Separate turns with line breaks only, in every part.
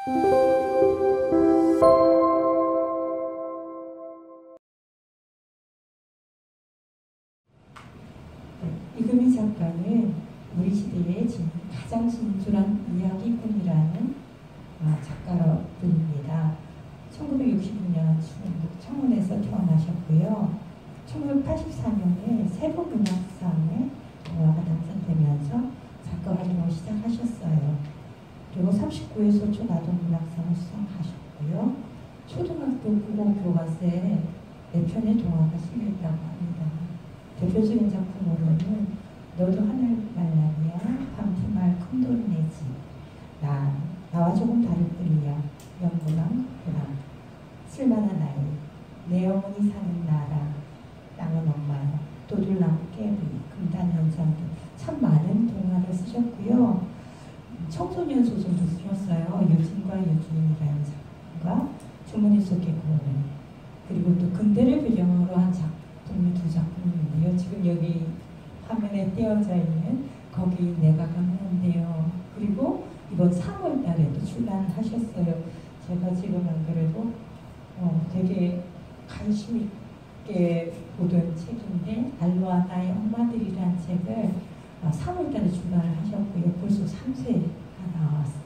이금희 작가는 우리 시대에 지닌 가장 진솔한 이야기꾼이라는 작가로 불립니다. 1966년 중국 청운에서 태어나셨고요. 1984년에 세부문학상에 영화가 당선되면서 작가 활동을 시작하셨어요. 그리고 39회 소초아동문학상을 수상하셨고요. 초등학교 국어 교과서에 4편의 동화가 실려있다고 합니다. 대표적인 작품으로는 너도 하늘 말라니야, 밤새말 큰돌내지, 나와 조금 다를 뿐이야, 영구랑 그랑, 쓸만한 아이, 내 어머니 사는 나라, 땅은 엄마야, 도들나무 깨비, 금단현상 등 참 많은 동화를 쓰셨고요. 청소년 소설도 쓰셨어요. 유진과 유진이라는 작품과 주머니 속의 고는, 그리고 또 근대를 배경으로 한 작품이 2작품인데요. 지금 여기 화면에 띄어져 있는 거기 내가 가면 안 돼요. 그리고 이번 3월 달에도 출간하셨어요. 제가 지금 안 그래도 되게 관심 있게 보던 책인데 알로아 나의 엄마들이라는 책을 3월 달에 출간을 하셨고요. 벌써 3세가 나왔어요.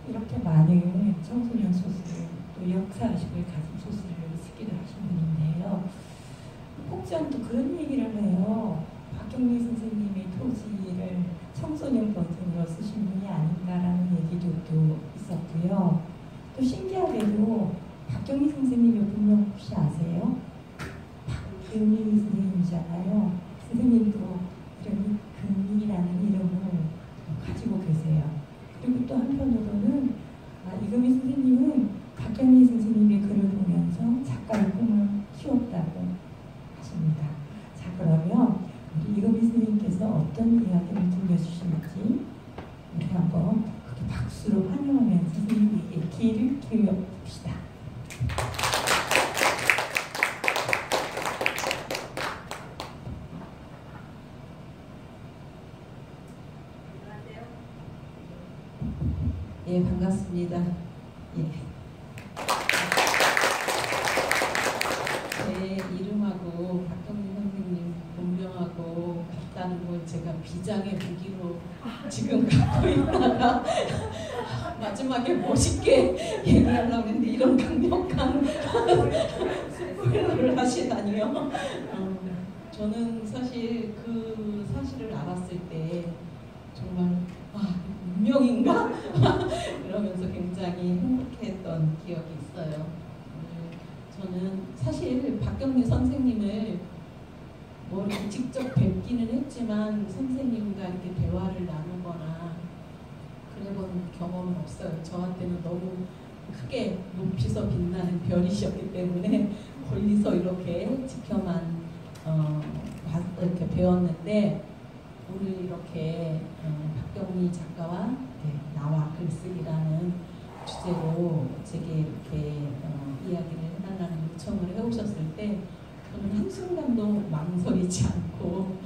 이렇게 많은 청소년 소설, 또 역사의식을 가진 소설을 쓰기도 하신 분인데요. 혹자는 또 그런 얘기를 해요. 박경리 선생님의 토지를 청소년 버전으로 쓰신 분이 아닌가라는 얘기도 또 있었고요. 또 신기하게도 박경리 선생님이 분명 혹시 아세요? 박경리 선생님이잖아요. 선생님도 이름이 금리라는 이름을 가지고 계세요. 그리고 또 한편으로는 이금희 선생님은 박경리 선생님의 글을 보면서 작가의 꿈을 키웠다고 하십니다. 자, 그러면 우리 이금희 선생님께서 어떤 이야기를 들려주시는지 우리 한번 그렇게 박수로 환영하면서 선생님에게 기회를 기울여봅시다.
예, 반갑습니다. 예. 제 이름하고 박경리 선생님 본명하고 같다는 걸 제가 비장의 무기로 지금 갖고 있다가 마지막에 멋있게 얘기하려고 했는데 이런 강력한 스포일러를 하시다니요. 저는 사실 그 사실을 알았을 때 정말 운명인가? 이러면서 굉장히 행복했던 기억이 있어요. 저는 사실 박경리 선생님을 뭐 이렇게 직접 뵙기는 했지만 선생님과 이렇게 대화를 나누거나 그래본 경험은 없어요. 저한테는 너무 크게 높이서 빛나는 별이셨기 때문에 멀리서 이렇게 지켜만 이렇게 배웠는데 오늘 이렇게 박경리 작가와 나와 글쓰기라는 주제로 제게 이렇게 이야기를 해달라는 요청을 해오셨을 때 저는 한순간도 망설이지 않고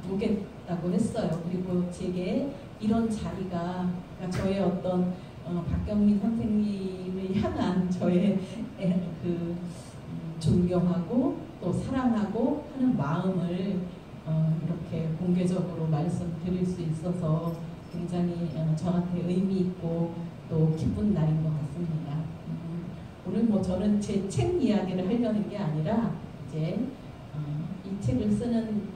보겠다고 했어요. 그리고 제게 이런 자리가 그러니까 저의 어떤 박경리 선생님을 향한 저의 존경하고 또 사랑하고 하는 마음을 이렇게 공개적으로 말씀드릴 수 있어서 굉장히 저한테 의미 있고 또 기쁜 날인 것 같습니다. 오늘 뭐 저는 제 책 이야기를 하려는 게 아니라 이제 이 책을 쓰는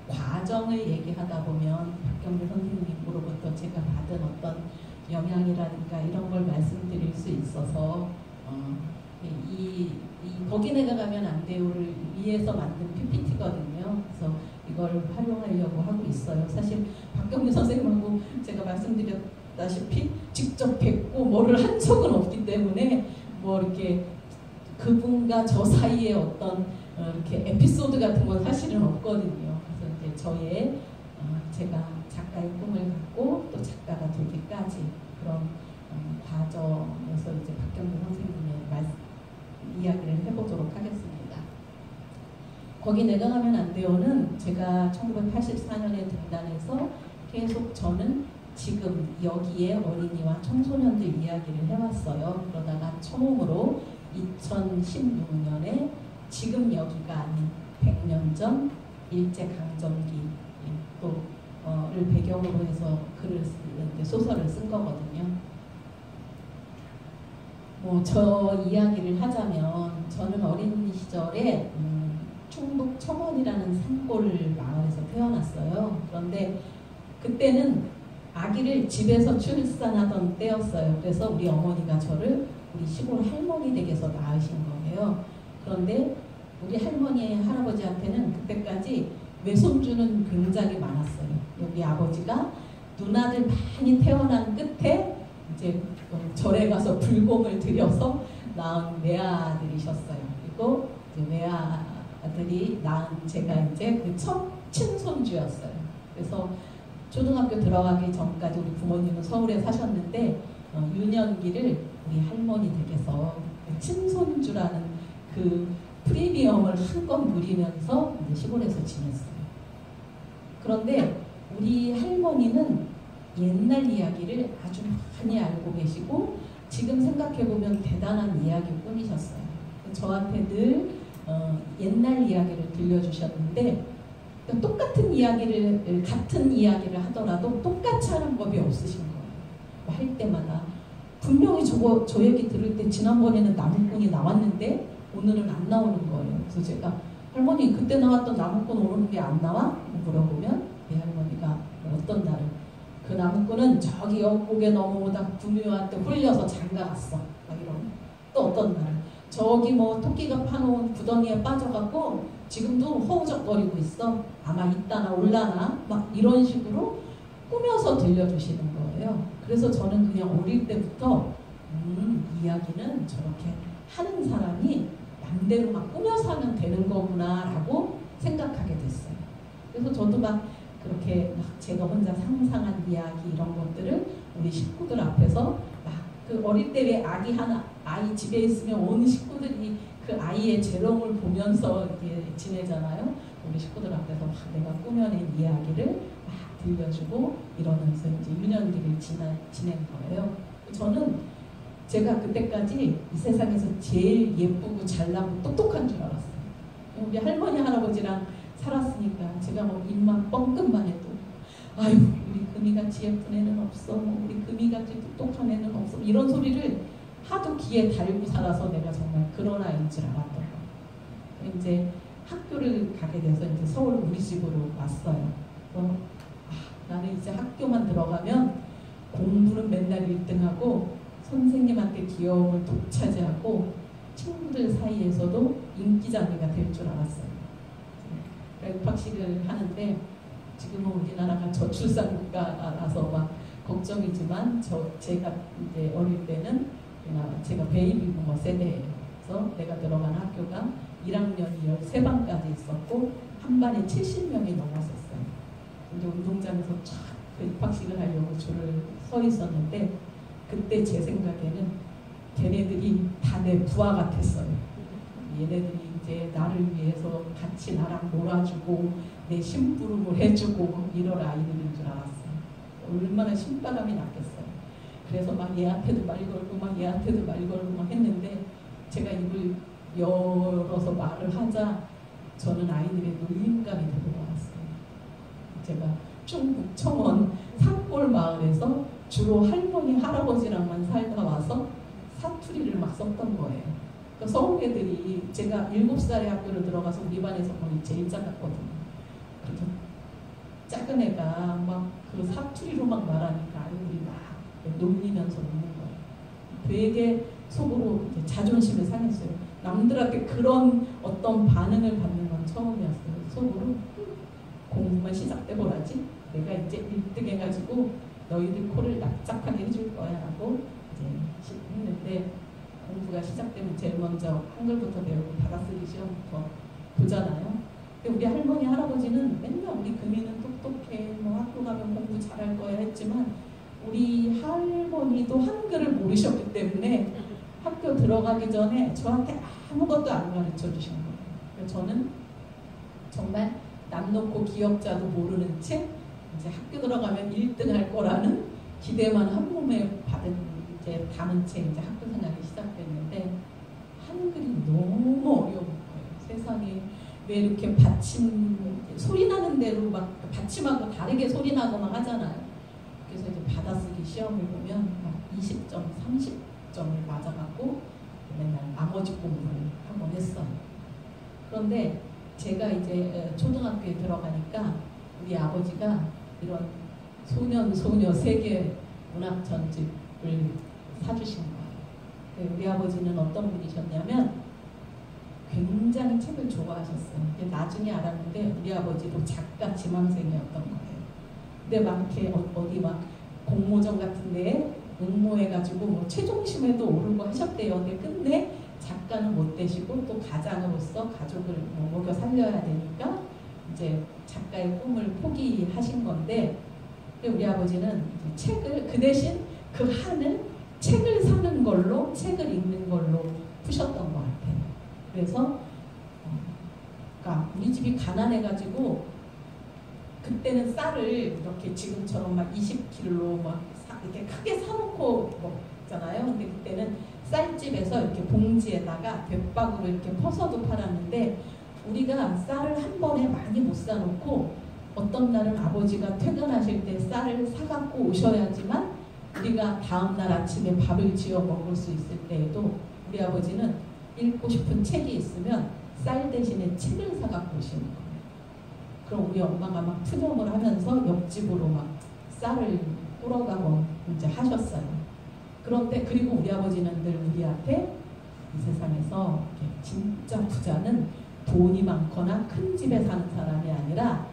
과정을 얘기하다 보면 박경리 선생님으로부터 제가 받은 어떤 영향이라든가 이런 걸 말씀드릴 수 있어서 거기 내가 가면 안 돼요를 위해서 만든 PPT거든요. 그래서 이걸 활용하려고 하고 있어요. 사실 박경리 선생님하고 제가 말씀드렸다시피 직접 뵙고 뭐를 한 적은 없기 때문에 뭐 이렇게 그분과 저 사이에 어떤 이렇게 에피소드 같은 건 사실은 없거든요. 그래서 이제 저의 제가 작가의 꿈을 갖고 또 작가가 되기까지 그런 과정에서 이제 박경리 선생님의 이야기를 해보도록 하겠습니다. 거기 내가 가면 안 돼요는 제가 1984년에 등단해서 계속 저는 지금 여기에 어린이와 청소년들 이야기를 해왔어요. 그러다가 처음으로 2016년에 지금 여기가 아닌 100년 전 일제강점기 를 배경으로 해서 글을 쓰는데 소설을 쓴 거거든요. 저 이야기를 하자면 저는 어린 시절에 충북 청원이라는 산골 마을에서 태어났어요. 그런데 그때는 아기를 집에서 출산하던 때였어요. 그래서 우리 어머니가 저를 우리 시골 할머니 댁에서 낳으신 거예요. 그런데 우리 할머니 할아버지한테는 그때까지 외손주는 굉장히 많았어요. 여기 아버지가 누나들 많이 태어난 끝에 이제 절에 가서 불공을 들여서 낳은 외아들이셨어요. 그리고 이제 외아들이 낳은 제가 이제 그 첫 친손주였어요. 그래서 초등학교 들어가기 전까지 우리 부모님은 서울에 사셨는데 유년기를 우리 할머니 댁에서 친손주라는 그 프리미엄을 한껏 누리면서 이제 시골에서 지냈어요. 그런데 우리 할머니는 옛날 이야기를 아주 많이 알고 계시고 지금 생각해보면 대단한 이야기꾼이셨어요. 저한테 늘 옛날 이야기를 들려주셨는데 똑같은 이야기를 같은 이야기를 하더라도 똑같이 하는 법이 없으신 거예요. 할 때마다 분명히 저 얘기 들을 때 지난번에는 나무꾼이 나왔는데 오늘은 안 나오는 거예요. 그래서 제가 할머니 그때 나왔던 나무꾼 오늘 왜 안 나와? 물어보면 내 할머니가 어떤 날은 그 나무꾼은 저기 옆곡에 넘어오다 구미호한테 홀려서 장가갔어. 막 이런. 또 어떤 날은 저기 뭐 토끼가 파놓은 구덩이에 빠져갖고 지금도 허우적거리고 있어. 아마 있다나 올라나 막 이런 식으로 꾸며서 들려주시는 거예요. 그래서 저는 그냥 어릴 때부터 이야기는 저렇게 하는 사람이 남대로 막 꾸며서 하면 되는 거구나 라고 생각하게 됐어요. 그래서 저도 막 그렇게 막 제가 혼자 상상한 이야기 이런 것들을 우리 식구들 앞에서 막 그 어릴 때 왜 아이 집에 있으면 온 식구들이 그 아이의 재롱을 보면서 이렇게 지내잖아요. 우리 식구들 앞에서 막 내가 꾸며낸 이야기를 막 들려주고 이러면서 이제 유년기를 지낸 거예요. 저는 제가 그때까지 이 세상에서 제일 예쁘고 잘나고 똑똑한 줄 알았어요. 우리 할머니 할아버지랑 살았으니까 제가 뭐 입만 뻥끗만 해도 아유 우리 금이같이 예쁜 애는 없어, 우리 금이같이 똑똑한 애는 없어 이런 소리를 하도 귀에 달고 살아서 내가 정말 그런 아이인 줄 알았던 거예요. 이제 학교를 가게 돼서 이제 서울 우리 집으로 왔어요. 그래서 나는 이제 학교만 들어가면 공부는 맨날 1등하고 선생님한테 귀여움을 독차지하고 친구들 사이에서도 인기장애가 될 줄 알았어요. 입학식을 하는데 지금은 우리나라가 저출산국가라서 막 걱정이지만 제가 이제 어릴 때는 제가 베이비부머 세대에서 내가 들어간 학교가 1학년이 13반까지 있었고 한 반에 70명이 넘었었어요. 이제 운동장에서 쫙 그 입학식을 하려고 줄을 서 있었는데 그때 제 생각에는 걔네들이 다 내 부하 같았어요. 얘네들이 이제 나를 위해서 같이 나랑 놀아주고 내 심부름을 해주고 이럴 아이들인 줄 알았어요. 얼마나 신바람이 났겠어요. 그래서 막 얘한테도 말 걸고 막 얘한테도 말 걸고 막 했는데 제가 입을 열어서 말을 하자 저는 아이들의 놀림감이 되돌아왔어요. 제가 충북 청원 산골 마을에서 주로 할머니 할아버지랑만 살다 와서 사투리를 막 썼던 거예요. 그러니까 서울 애들이 제가 7살에 학교를 들어가서 우리 반에서 거의 제일 작았거든요. 그래서 작은 애가 막 그 사투리로 막 말하니까 아이들이 막 놀리면서 웃는 거예요. 되게 속으로 이제 자존심을 상했어요. 남들한테 그런 어떤 반응을 받는 건 처음이었어요. 속으로 공부만 시작돼보라지 내가 이제 1등 해가지고 너희들 코를 납작하게 해줄 거야 라고 이제 했는데 공부가 시작되면 제일 먼저 한글부터 배우고 받아쓰기 시험부터 보잖아요. 근데 우리 할머니 할아버지는 맨날 우리 금이는 똑똑해 뭐 학교 가면 공부 잘할 거야 했지만 우리 할머니도 한글을 모르셨기 때문에 학교 들어가기 전에 저한테 아무것도 안 가르쳐 주신 거예요. 그래서 저는 정말 남 놓고 기억자도 모르는 채 이제 학교 들어가면 1등 할 거라는 기대만 한 몸에 받은 이제 담은 채 이제 학교 생활이 시작됐는데 한글이 너무 어려운 거예요. 세상에 왜 이렇게 받침 소리 나는 대로 막 받침하고 다르게 소리 나고 막 하잖아요. 그래서 이제 받아쓰기 시험을 보면 막 20점, 30점을 맞아갖고 맨날 나머지 공부를 한번 했어요. 그런데 제가 이제 초등학교에 들어가니까 우리 아버지가 이런 소녀 세계 문학 전집을 사주신 거예요. 우리 아버지는 어떤 분이셨냐면 굉장히 책을 좋아하셨어요. 나중에 알았는데 우리 아버지도 작가 지망생이었던 거예요. 근데 막 이렇게 어디 막 공모전 같은 데에 응모해가지고 뭐 최종심에도 오르고 하셨대요. 근데 끝내 작가는 못 되시고 또 가장으로서 가족을 뭐 먹여 살려야 되니까 이제 작가의 꿈을 포기하신 건데, 우리 아버지는 이제 책을 그 대신 그 한을 책을 사는 걸로, 책을 읽는 걸로 푸셨던 것 같아요. 그래서 그러니까 우리 집이 가난해가지고 그때는 쌀을 이렇게 지금처럼 막 20kg로 막 이렇게 크게 사놓고 먹잖아요. 근데 그때는 쌀집에서 이렇게 봉지에다가 볏박으로 이렇게 퍼서도 팔았는데, 우리가 쌀을 한 번에 많이 못 사놓고 어떤 날은 아버지가 퇴근하실 때 쌀을 사갖고 오셔야지만 우리가 다음날 아침에 밥을 지어 먹을 수 있을 때에도 우리 아버지는 읽고 싶은 책이 있으면 쌀 대신에 책을 사갖고 오시는 거예요. 그럼 우리 엄마가 막 푸념을 하면서 옆집으로 막 쌀을 꾸러가고 이제 하셨어요. 그런데 그리고 우리 아버지는 늘 우리한테 이 세상에서 진짜 부자는 돈이 많거나 큰 집에 사는 사람이 아니라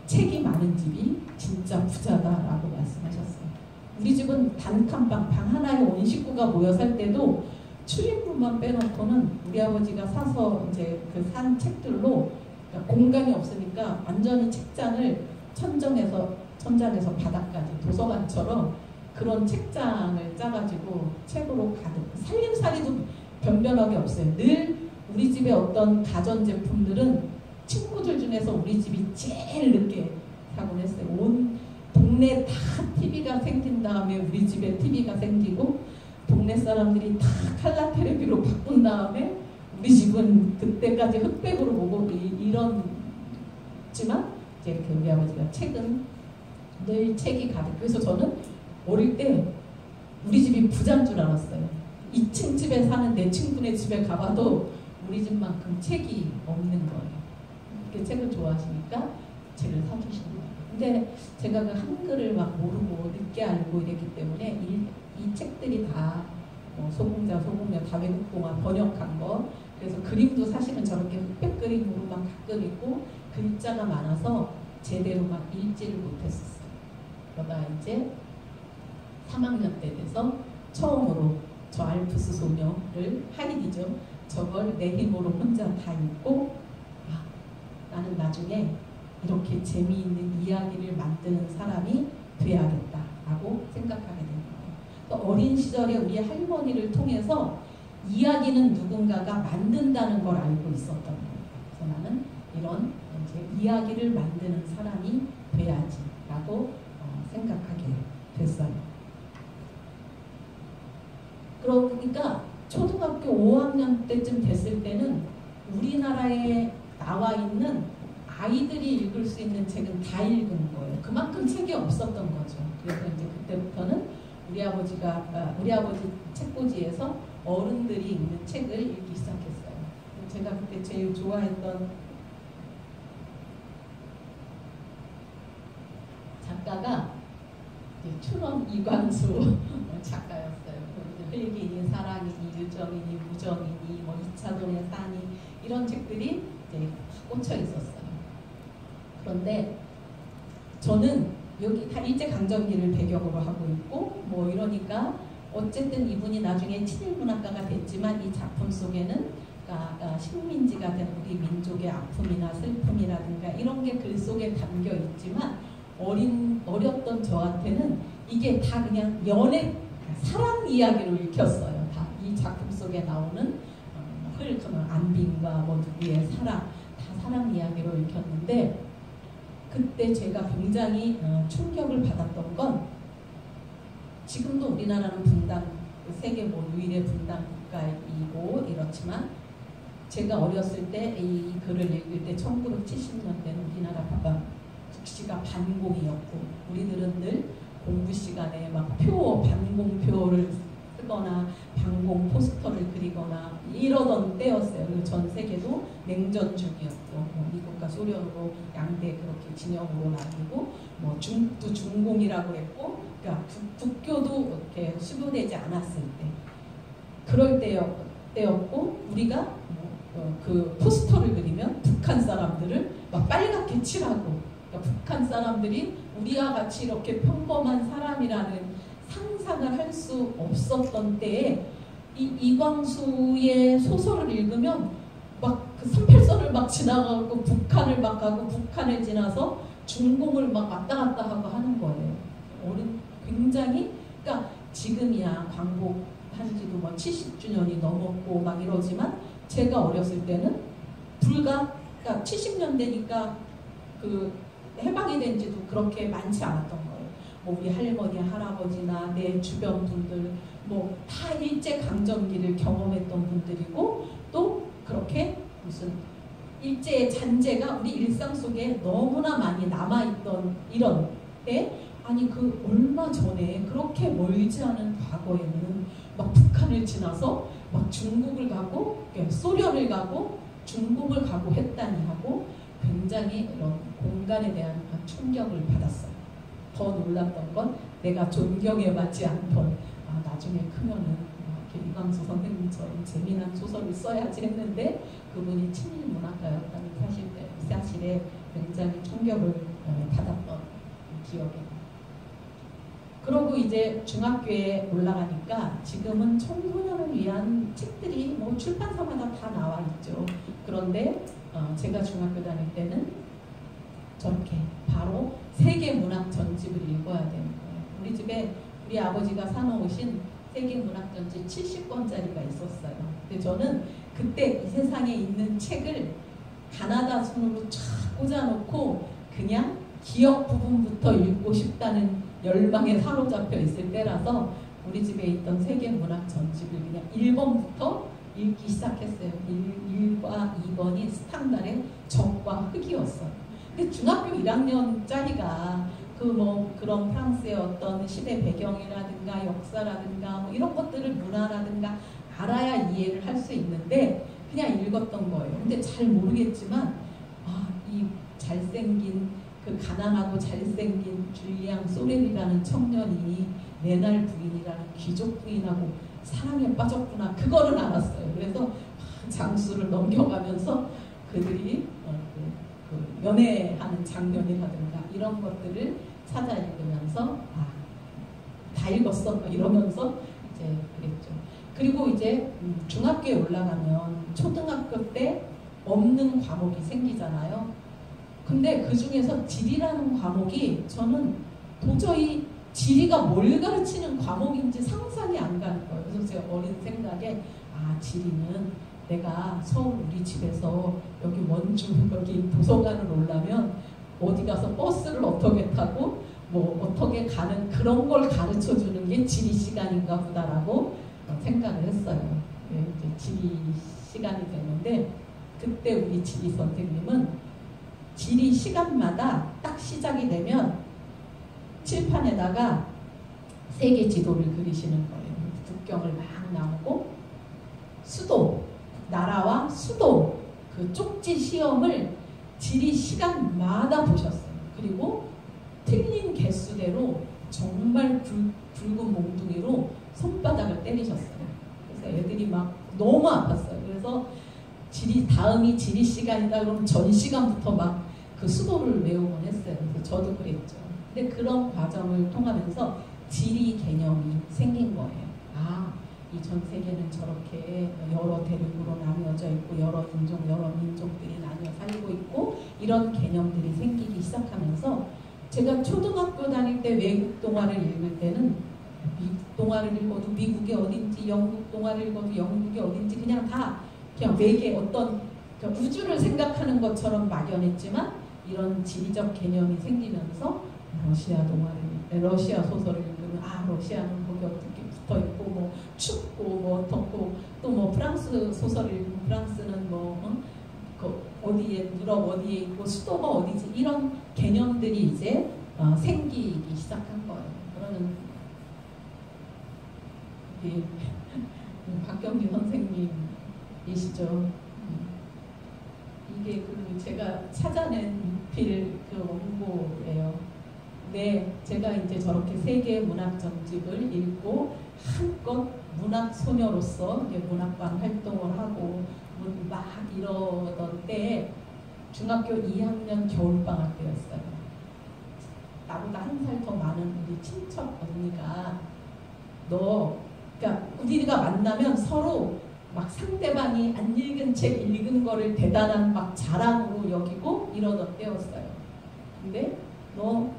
책이 많은 집이 진짜 부자다라고 말씀하셨어요. 우리 집은 단칸방, 방 하나에 온 식구가 모여 살 때도 출입문만 빼놓고는 우리 아버지가 사서 이제 그 산 책들로, 그러니까 공간이 없으니까 완전히 책장을 천장에서 바닥까지 도서관처럼 그런 책장을 짜가지고 책으로 가득, 살림살이도 변변하게 없어요. 늘 우리 집의 어떤 가전제품들은 친구들 중에서 우리 집이 제일 늦게 사곤 했어요. 온 동네 다 TV가 생긴 다음에 우리 집에 TV가 생기고, 동네 사람들이 다 칼라 테레비로 바꾼 다음에 우리 집은 그때까지 흑백으로 보고 이렇지만 이제 우리 아버지가 책은 늘 책이 가득. 그래서 저는 어릴 때 우리 집이 부자인 줄 알았어요. 2층 집에 사는 내 친구네 집에 가봐도 우리 집만큼 책이 없는 거예요. 이렇게 책을 좋아하시니까 책을 사주시는 거예요. 근데 제가 그 한글을 막 모르고 늦게 알고 이랬기 때문에 이 책들이 다 소공자, 소공녀, 다 외국동화 번역한 거. 그래서 그림도 사실은 저렇게 흑백 그림으로 막 가끔 있고 글자가 많아서 제대로 막 읽지를 못했었어요. 그러다 이제 3학년 때 돼서 처음으로 저 알프스 소녀를, 하이디죠. 저걸 내 힘으로 혼자 다 읽고, 나는 나중에 이렇게 재미있는 이야기를 만드는 사람이 돼야겠다라고 생각하게 된 거예요. 또 어린 시절에 우리 할머니를 통해서 이야기는 누군가가 만든다는 걸 알고 있었던 거예요. 그래서 나는 이런 이제 이야기를 만드는 사람이 돼야지라고 생각하게 됐어요. 그러니까 초등학교 5학년 때쯤 됐을 때는 우리나라에 나와 있는 아이들이 읽을 수 있는 책은 다 읽은 거예요. 그만큼 책이 없었던 거죠. 그래서 이제 그때부터는 우리 아버지 책꽂이에서 어른들이 읽는 책을 읽기 시작했어요. 제가 그때 제일 좋아했던 작가가 춘원 이광수 작가였어요. 헬기니, 사랑이니, 유정이니, 무정이니, 뭐 2차돈의 싸니, 이런 책들이 이제 꽂혀 있었어요. 그런데 저는 여기 다 일제강점기를 배경으로 하고 있고 뭐 이러니까 어쨌든 이분이 나중에 친일문학가가 됐지만 이 작품 속에는 그러니까 식민지가 된 우리 민족의 아픔이나 슬픔이라든가 이런 게 글 속에 담겨 있지만 어렸던 저한테는 이게 다 그냥 연애, 사랑 이야기로 읽혔어요. 다 이 작품 속에 나오는 안빈과 뭐 누구의 사랑, 다 사랑 이야기로 읽혔는데 그때 제가 굉장히 충격을 받았던 건 지금도 우리나라는 분단, 세계 유일의 분단 국가이고 이렇지만 제가 어렸을 때 이 글을 읽을 때 1970년대는 우리나라 국시가 반공이었고 우리들은 늘 공부 시간에 막 반공표를 쓰거나 반공 포스터를 그리거나 이러던 때였어요. 그리고 전 세계도 냉전 중이었고 미국과 소련으로 양대 그렇게 진영으로 나뉘고 중국도 중공이라고 했고 그러니까 국교도 이렇게 수교되지 않았을 때 그럴 때였고 우리가 그 포스터를 그리면 북한 사람들을 막 빨갛게 칠하고 그러니까 북한 사람들이 우리와 같이 이렇게 평범한 사람이라는 상상을 할 수 없었던 때에 이광수의 소설을 읽으면 막 그 38선을 막 지나가고 북한을 막 가고 북한을 지나서 중공을 막 왔다 갔다 하고 하는 거예요. 굉장히 그러니까 지금이야 광복한 지도 70주년이 넘었고 막 이러지만 제가 어렸을 때는 그러니까 70년대니까 그 해방이 된 지도 그렇게 많지 않았던 거예요. 우리 할머니, 할아버지나 내 주변 분들 다 일제강점기를 경험했던 분들이고 또 그렇게 무슨 일제의 잔재가 우리 일상 속에 너무나 많이 남아있던 이런 때 아니 그 얼마 전에 그렇게 멀지 않은 과거에는 막 북한을 지나서 막 중국을 가고 소련을 가고 중국을 가고 했다니 하고 굉장히 이런 공간에 대한 충격을 받았어요. 더 놀랐던 건 내가 존경에 맞지 않던 나중에 크면은 이광수 선생님처럼 재미난 소설을 써야지 했는데 그분이 친일문학가였다는 사실에 굉장히 충격을 받았던 기억이 그러고 이제 중학교에 올라가니까 지금은 청소년을 위한 책들이 출판사마다 다 나와 있죠. 그런데 제가 중학교 다닐 때는 저렇게 바로 세계 문학 전집을 읽어야 되는 거예요. 우리 집에 우리 아버지가 사놓으신 세계 문학 전집 70권짜리가 있었어요. 근데 저는 그때 이 세상에 있는 책을 가나다 손으로 쫙 꽂아놓고 그냥 기억 부분부터 읽고 싶다는 열망에 사로잡혀 있을 때라서 우리 집에 있던 세계 문학 전집을 그냥 1번부터 읽기 시작했어요. 1과 2번이 스탕달의 적과 흑이었어요. 근데 중학교 1학년짜리가 그런 프랑스의 어떤 시대 배경이라든가 역사라든가 이런 것들을 문화라든가 알아야 이해를 할 수 있는데 그냥 읽었던 거예요. 근데 잘 모르겠지만 이 잘생긴 그 가난하고 잘생긴 줄리앙 소렐이라는 청년이 레날 부인이라는 귀족 부인하고 사랑에 빠졌구나 그거를 알았어요. 그래서 장수를 넘겨가면서 그들이 그 연애하는 장면이라든가 이런 것들을 찾아 읽으면서 다 읽었어 이러면서 이제 그랬죠. 그리고 이제 중학교에 올라가면 초등학교 때 없는 과목이 생기잖아요. 근데 그 중에서 지리라는 과목이 저는 도저히 지리가 뭘 가르치는 과목인지 상상이 안 가는 거예요. 그래서 제가 어린 생각에 지리는 내가 서울 우리 집에서 여기 원주 여기 도서관을 오려면 어디 가서 버스를 어떻게 타고 어떻게 가는 그런 걸 가르쳐주는 게 지리 시간인가 보다라고 생각을 했어요. 이제 지리 시간이 됐는데 그때 우리 지리 선생님은 지리 시간마다 딱 시작이 되면 칠판에다가 세계 지도를 그리시는 거예요. 국경을 막 나오고 수도, 나라와 수도 그 쪽지 시험을 지리 시간마다 보셨어요. 그리고 틀린 개수대로 정말 굵은 몽둥이로 손바닥을 때리셨어요. 그래서 애들이 막 너무 아팠어요. 그래서 다음이 지리 시간이다 그러면 전 시간부터 막 그 수도를 외우곤 했어요. 그래서 저도 그랬죠. 근데 그런 과정을 통하면서 지리 개념이 생긴 거예요. 이 전 세계는 저렇게 여러 대륙으로 나뉘어져 있고 여러 인종, 여러 민족들이 나뉘어 살고 있고 이런 개념들이 생기기 시작하면서 제가 초등학교 다닐 때 외국 동화를 읽을 때는 미국 동화를 읽어도 미국이 어딘지 영국 동화를 읽어도 영국이 어딘지 그냥 외계 어떤 우주를 생각하는 것처럼 막연했지만 이런 지리적 개념이 생기면서 러시아 동아리, 러시아 소설을 읽으면 러시아는 거기 어떻게 붙어 있고 뭐 춥고 뭐 덥고 또 뭐 프랑스 소설을 읽으면 프랑스는 그 어디에 유럽 어디에 있고 수도가 어디지 이런 개념들이 이제 생기기 시작한 거예요. 그러면 박경리 선생님이시죠. 이게 그 제가 찾아낸 필 그 원고예요. 네, 제가 이제 저렇게 세계 문학 전집을 읽고 한껏 문학 소녀로서 이제 문학관 활동을 하고 막 이러던 때에 중학교 2학년 겨울방학 때였어요. 나보다 한 살 더 많은 우리 친척 언니가 그러니까 우리가 만나면 서로 막 상대방이 안 읽은 책 읽은 거를 대단한 막 자랑으로 여기고 이러던 때였어요. 근데 너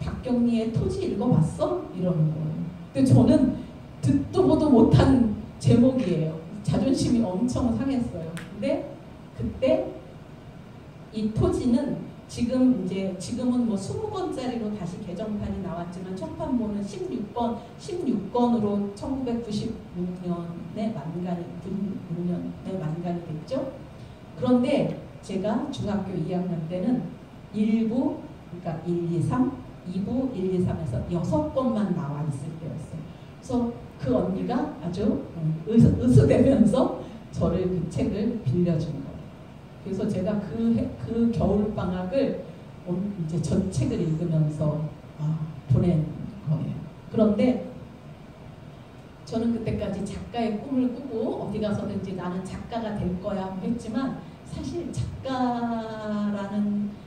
박경리의 토지 읽어봤어? 이러는 거예요. 근데 저는 듣도 보도 못한 제목이에요. 자존심이 엄청 상했어요. 근데 그때 이 토지는 지금은 뭐 20권짜리로 다시 개정판이 나왔지만 첫 판본은 16권으로 1996년에 만간이 됐죠. 그런데 제가 중학교 2학년 때는 1부, 그러니까 1, 2, 3, 2부, 1, 2, 3에서 6권만 나와 있을 때였어요. 그래서 그 언니가 아주 으스대면서 저를 그 책을 빌려준 거예요. 그래서 제가 그 겨울방학을 이제 전 책을 읽으면서 보낸 거예요. 그런데 저는 그때까지 작가의 꿈을 꾸고 어디 가서든지 나는 작가가 될 거야 했지만 사실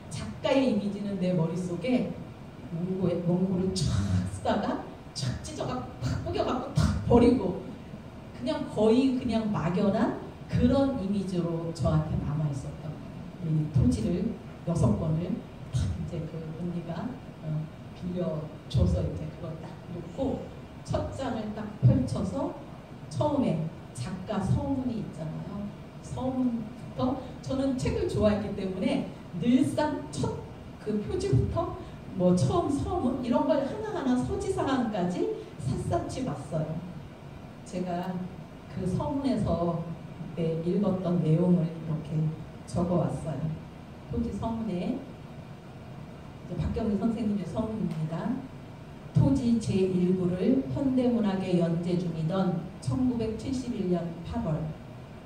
작가의 이미지는 내 머릿속에 원고를 쫙 쓰다가 쫙 찢어갖고 탁 꾸겨갖고 탁 버리고 거의 그냥 막연한 그런 이미지로 저한테 남아있었던 이 토지를 6권을 탁 이제 그 언니가 빌려줘서 이제 그걸 딱 놓고 첫 장을 딱 펼쳐서 처음에 작가 서문이 있잖아요. 서문부터 저는 책을 좋아했기 때문에 늘상 첫 그 표지부터 뭐 처음 서문 이런 걸 하나하나 서지사항까지 샅샅이 봤어요. 제가 그 서문에서 그때 읽었던 내용을 이렇게 적어왔어요. 토지 서문에 박경리 선생님의 서문입니다. 토지 제1부를 현대문학에 연재 중이던 1971년 8월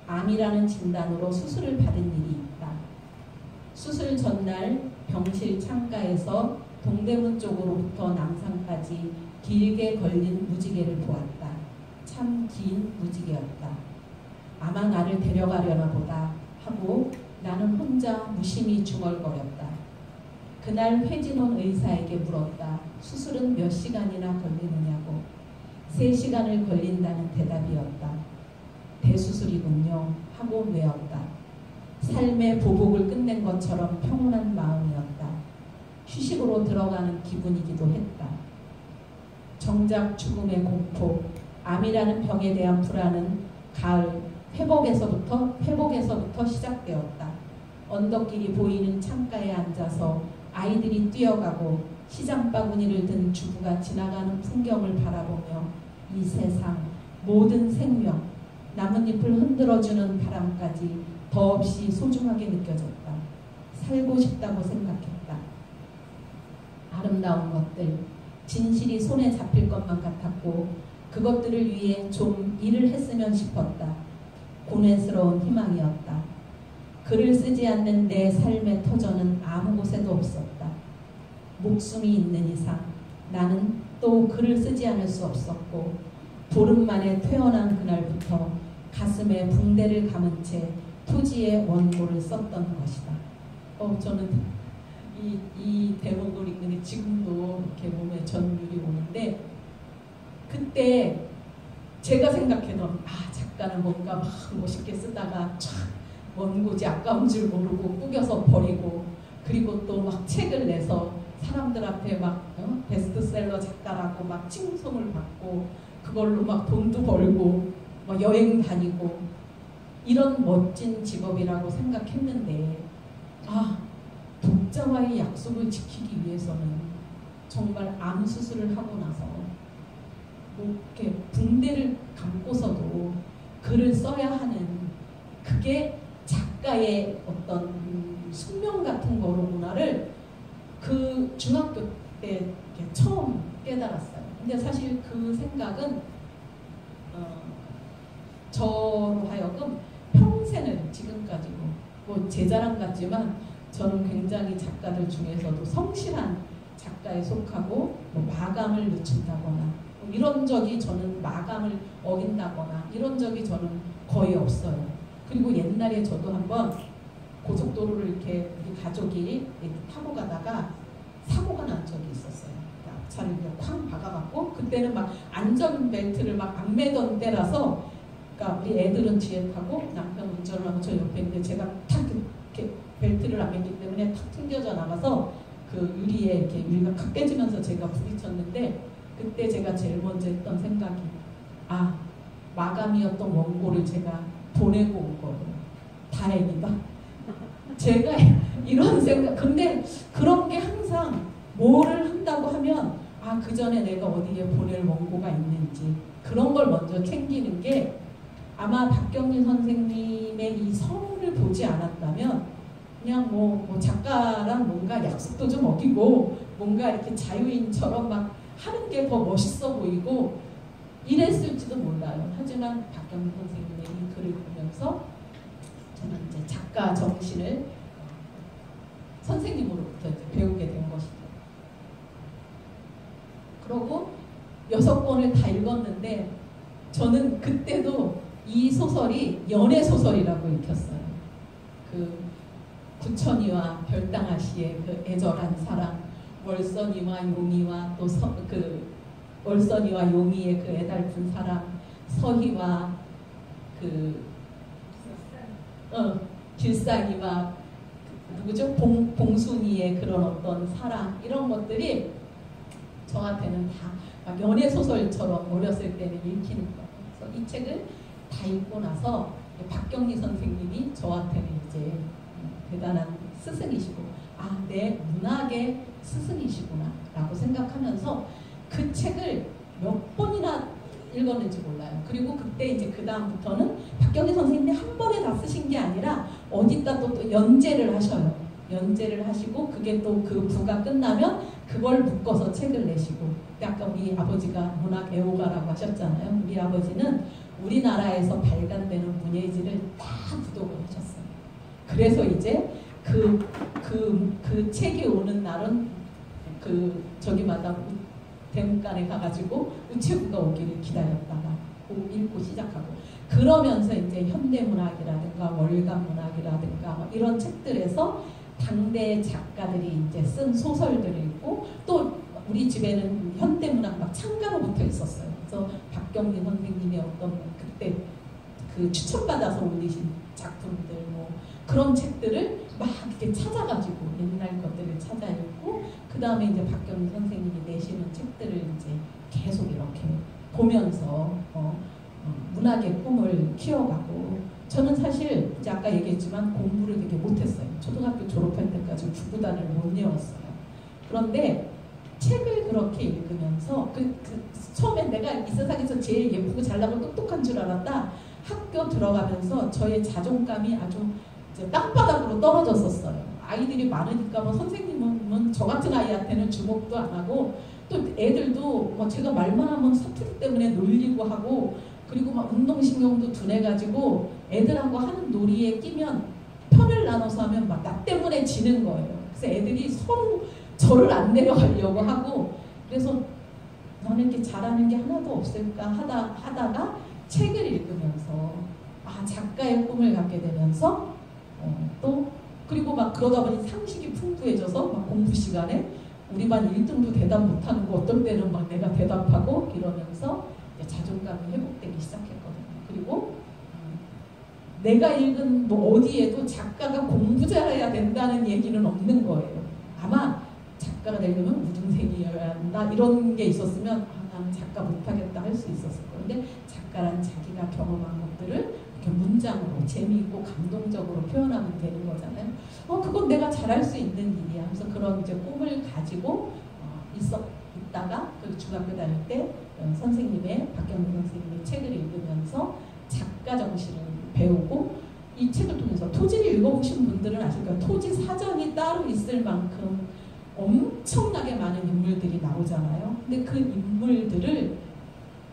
암이라는 진단으로 수술을 받은 일이 있다. 수술 전날 병실 창가에서 동대문 쪽으로부터 남산까지 길게 걸린 무지개를 보았다. 참 긴 무지개였다. 아마 나를 데려가려나 보다 하고 나는 혼자 무심히 중얼거렸다. 그날 회진원 의사에게 물었다. 수술은 몇 시간이나 걸리느냐고. 3시간을 걸린다는 대답이었다. 대수술이군요 하고 외웠다. 삶의 보복을 끝낸 것처럼 평온한 마음이었다. 휴식으로 들어가는 기분이기도 했다. 정작 죽음의 공포, 암이라는 병에 대한 불안은 가을 회복에서부터 시작되었다. 언덕길이 보이는 창가에 앉아서 아이들이 뛰어가고 시장 바구니를 든 주부가 지나가는 풍경을 바라보며 이 세상 모든 생명, 나뭇잎을 흔들어주는 바람까지 더없이 소중하게 느껴졌다. 살고 싶다고 생각했다. 아름다운 것들, 진실이 손에 잡힐 것만 같았고 그것들을 위해 좀 일을 했으면 싶었다. 고뇌스러운 희망이었다. 글을 쓰지 않는 내 삶의 터전은 아무 곳에도 없었다. 목숨이 있는 이상 나는 또 글을 쓰지 않을 수 없었고 보름 만에 퇴원한 그날부터 가슴에 붕대를 감은 채 토지의 원고를 썼던 것이다. 저는 이 대목을 읽으니 지금도 이렇게 몸에 전율이 오는데 그때 제가 생각해던 작가는 뭔가 막 멋있게 쓰다가 촥 원고지 아까운 줄 모르고 꾸겨서 버리고 그리고 또 막 책을 내서 사람들 앞에 막 베스트셀러 작가라고 막 칭송을 받고 그걸로 막 돈도 벌고 막 여행 다니고 이런 멋진 직업이라고 생각했는데 독자와의 약속을 지키기 위해서는 정말 암 수술을 하고 나서 뭐 이렇게 붕대를 감고서도 글을 써야 하는 그게 작가의 어떤 숙명 같은 거로구나를 그 중학교 때 처음 깨달았어요. 근데 사실 그 생각은 저로 하여금 평생을 지금까지 뭐 제 자랑 같지만 저는 굉장히 작가들 중에서도 성실한 작가에 속하고 뭐 마감을 늦춘다거나 뭐 이런 적이 저는 마감을 어긴다거나 이런 적이 저는 거의 없어요. 그리고 옛날에 저도 한번 고속도로를 이렇게 우리 가족이 이렇게 타고 가다가 사고가 난 적이 있었어요. 앞차를 쾅 박아갖고 그때는 막 안전벨트를 막 안 매던 때라서 그러니까 우리 애들은 뒤에 타고 남편 운전을 하고 저 옆에 있는데 제가 탁 이렇게 벨트를 안 맸기 때문에 탁 튕겨져 나가서 그 유리에 이렇게 유리가 칵 깨지면서 제가 부딪혔는데 그때 제가 제일 먼저 했던 생각이 마감이었던 원고를 제가 보내고 온 거예요. 다행이다. 제가 이런 생각 근데 그런 게 항상 뭐를 한다고 하면 그 전에 내가 어디에 보낼 원고가 있는지 그런 걸 먼저 챙기는 게 아마 박경리 선생님의 이 성을 보지 않았다면 그냥 뭐 작가랑 뭔가 약속도 좀 어기고 뭔가 이렇게 자유인처럼 막 하는 게 더 멋있어 보이고 이랬을지도 몰라요. 하지만 박경리 선생님의 이 글을 보면서 저는 이제 작가 정신을 선생님으로부터 이제 배우게 된 것이죠. 그러고 6권을 다 읽었는데 저는 그때도 이 소설이 연애 소설이라고 읽혔어요. 그 구천이와 별당아 씨의 그 애절한 사랑, 월선이와 용이와 또 월선이와 용이의 그 애달픈 사랑, 서희와 길상이와 누구죠? 봉순이의 그런 어떤 사랑 이런 것들이 저한테는 다 막 연애 소설처럼 어렸을 때는 읽히는 거예요. 그래서 이 책을 다 읽고 나서 박경리 선생님이 저한테는 이제 대단한 스승이시고 내 문학의 스승이시구나 라고 생각하면서 그 책을 몇 번이나 읽었는지 몰라요. 그리고 그때 이제 그 다음부터는 박경리 선생님이 한 번에 다 쓰신 게 아니라 어디다 또 연재를 하셔요. 연재를 하시고 그게 또 그 부가 끝나면 그걸 묶어서 책을 내시고 아까 우리 아버지가 문학 애호가라고 하셨잖아요. 우리 아버지는 우리나라에서 발간되는 문예지를 다 구독을 하셨어요. 그래서 이제 그 책이 오는 날은 저기마다 대문간에 가가지고 우체부가 오기를 기다렸다가 읽고 시작하고 그러면서 이제 현대문학이라든가 월간문학이라든가 이런 책들에서 당대 작가들이 이제 쓴 소설들을 읽고 또 우리 집에는 현대문학 막 창가로 붙어 있었어요. 그래서 박경리 선생님의 어떤 그때 그 추천받아서 올리신 작품들 뭐 그런 책들을 막 이렇게 찾아가지고 옛날 것들을 찾아 읽고 그 다음에 이제 박경리 선생님이 내시는 책들을 이제 계속 이렇게 보면서 문학의 꿈을 키워가고 저는 사실 이제 아까 얘기했지만 공부를 되게 못했어요. 초등학교 졸업할 때까지 구구단을 못 외웠어요. 그런데 책을 그렇게 읽으면서 처음에 내가 이 세상에서 제일 예쁘고 잘나고 똑똑한 줄 알았다. 학교 들어가면서 저의 자존감이 아주 땅바닥으로 떨어졌었어요. 아이들이 많으니까 뭐 선생님은 저 같은 아이한테는 주목도 안 하고 또 애들도 뭐 제가 말만 하면 사투리 때문에 놀리고 하고 그리고 막 운동신경도 둔해가지고 애들하고 하는 놀이에 끼면 편을 나눠서 하면 막 나 때문에 지는 거예요. 그래서 애들이 서로 저를 안 내려가려고 하고 그래서 너는 이렇게 잘하는 게 하나도 없을까 하다가 책을 읽으면서 작가의 꿈을 갖게 되면서 또 그리고 막 그러다 보니 상식이 풍부해져서 막 공부 시간에 우리 반 1등도 대답 못하는 거 어떤 때는 막 내가 대답하고 이러면서 자존감이 회복되기 시작했거든요. 그리고 내가 읽은 뭐 어디에도 작가가 공부 잘해야 된다는 얘기는 없는 거예요. 아마 작가가 되려면 우등생이어야 한다 이런 게 있었으면 나는 작가 못하겠다 할 수 있었을 거예요. 근데 작가란 자기 자기가 경험한 것들을 이렇게 문장으로 재미있고 감동적으로 표현하면 되는 거잖아요. 그건 내가 잘할 수 있는 일이야. 그래서 그런 이제 꿈을 가지고 있다가 그 중학교 다닐 때 선생님의 박경민 선생님의 책을 읽으면서 작가 정신을 배우고 이 책을 통해서 토지를 읽어보신 분들은 아실 거예요. 토지 사전이 따로 있을 만큼 엄청나게 많은 인물들이 나오잖아요. 근데 그 인물들을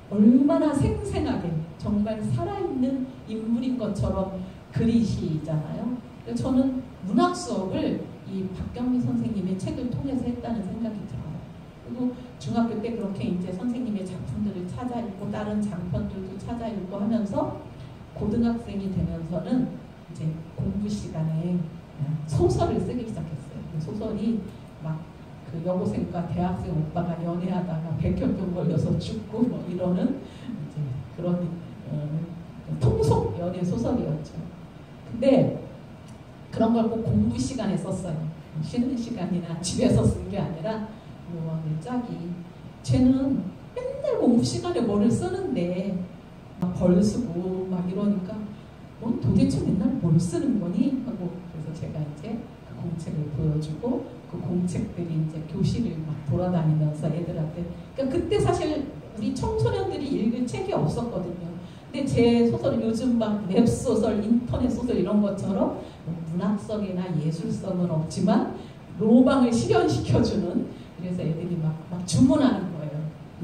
얼마나 생생하게 정말 살아있는 인물인 것처럼 그리시잖아요. 저는 문학 수업을 이 박경민 선생님의 책을 통해서 했다는 생각이 들어요. 그리고 중학교 때 그렇게 이제 선생님의 작품들을 찾아 읽고 다른 장편들도 찾아 읽고 하면서 고등학생이 되면서는 이제 공부 시간에 소설을 쓰기 시작했어요. 그 소설이 막 그 여고생과 대학생 오빠가 연애하다가 백혈병 걸려서 죽고 뭐 이러는 이제 그런 통속 연애 소설이었죠. 근데 그런 걸 꼭 공부 시간에 썼어요. 쉬는 시간이나 집에서 쓴 게 아니라 내 짝이 쟤는 맨날 공부 시간에 뭐를 쓰는데 막 벌 쓰고 막 이러니까 넌 도대체 맨날 뭘 쓰는 거니? 하고 그래서 제가 이제 그 공책을 보여주고 그 공책들이 이제 교실을 막 돌아다니면서 애들한테 그러니까 그때 사실 우리 청소년들이 읽을 책이 없었거든요. 근데 제 소설은 요즘 막 웹소설, 인터넷 소설 이런 것처럼 문학성이나 예술성은 없지만 로망을 실현시켜주는 그래서 애들이 막 주문하는 거예요.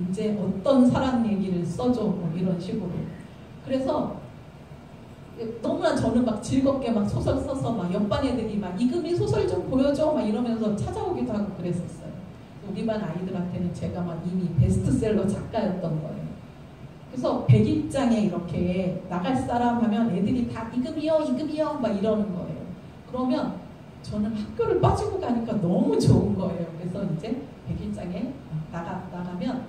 이제 어떤 사람 얘기를 써줘 뭐 이런 식으로. 그래서 너무나 저는 막 즐겁게 막 소설 써서 막 옆반 애들이 막 이금희 소설 좀 보여줘 막 이러면서 찾아오기도 하고 그랬었어요. 우리 반 아이들한테는 제가 막 이미 베스트셀러 작가였던 거예요. 그래서 100일장에 이렇게 나갈 사람 하면 애들이 다 이금희요 막 이러는 거예요. 그러면 저는 학교를 빠지고 가니까 너무 좋은 거예요. 그래서 이제 100일장에 나가면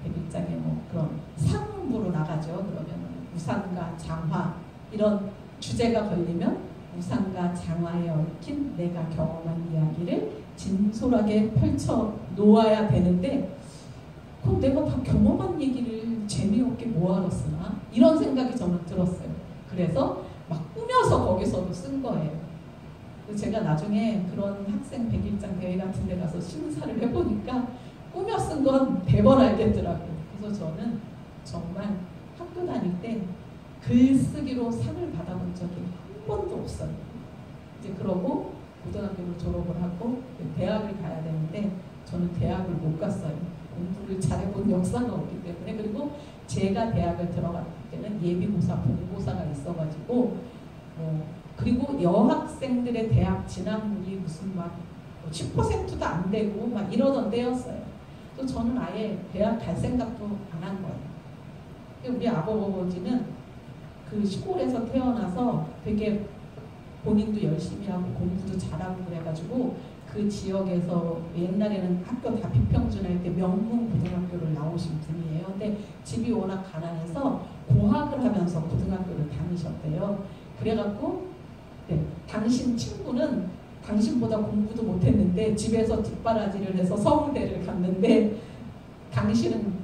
100일장에 뭐 그런 상부로 나가죠. 그러면 우상과 장화 이런 주제가 걸리면 우상과 장화에 얽힌 내가 경험한 이야기를 진솔하게 펼쳐 놓아야 되는데 그럼 내가 다 경험한 얘기를 재미없게 뭐하러 쓰나? 이런 생각이 저는 들었어요. 그래서 막 꾸며서 거기서도 쓴 거예요. 제가 나중에 그런 학생 100일장 대회 같은 데 가서 심사를 해보니까 꾸며 쓴 건 대번 알겠더라고요. 그래서 저는 정말 학교 다닐 때 글쓰기로 상을 받아본 적이 한 번도 없어요. 이제 그러고 고등학교를 졸업을 하고 대학을 가야 되는데 저는 대학을 못 갔어요. 공부를 잘해본 역사가 없기 때문에. 그리고 제가 대학을 들어갔을 때는 예비고사, 본고사가 있어가지고 그리고 여학생들의 대학 진학률이 무슨 막 10%도 안 되고 막 이러던 때였어요. 또 저는 아예 대학 갈 생각도 안 한 거예요. 우리 아버지는 그 시골에서 태어나서 되게 본인도 열심히 하고 공부도 잘하고 그래가지고 그 지역에서 옛날에는 학교 다 비평준할 때 명문 고등학교를 나오신 분이에요. 근데 집이 워낙 가난해서 고학을 하면서 고등학교를 다니셨대요. 그래갖고 당신 친구는 당신보다 공부도 못했는데 집에서 뒷바라지를 해서 서울대를 갔는데 당신은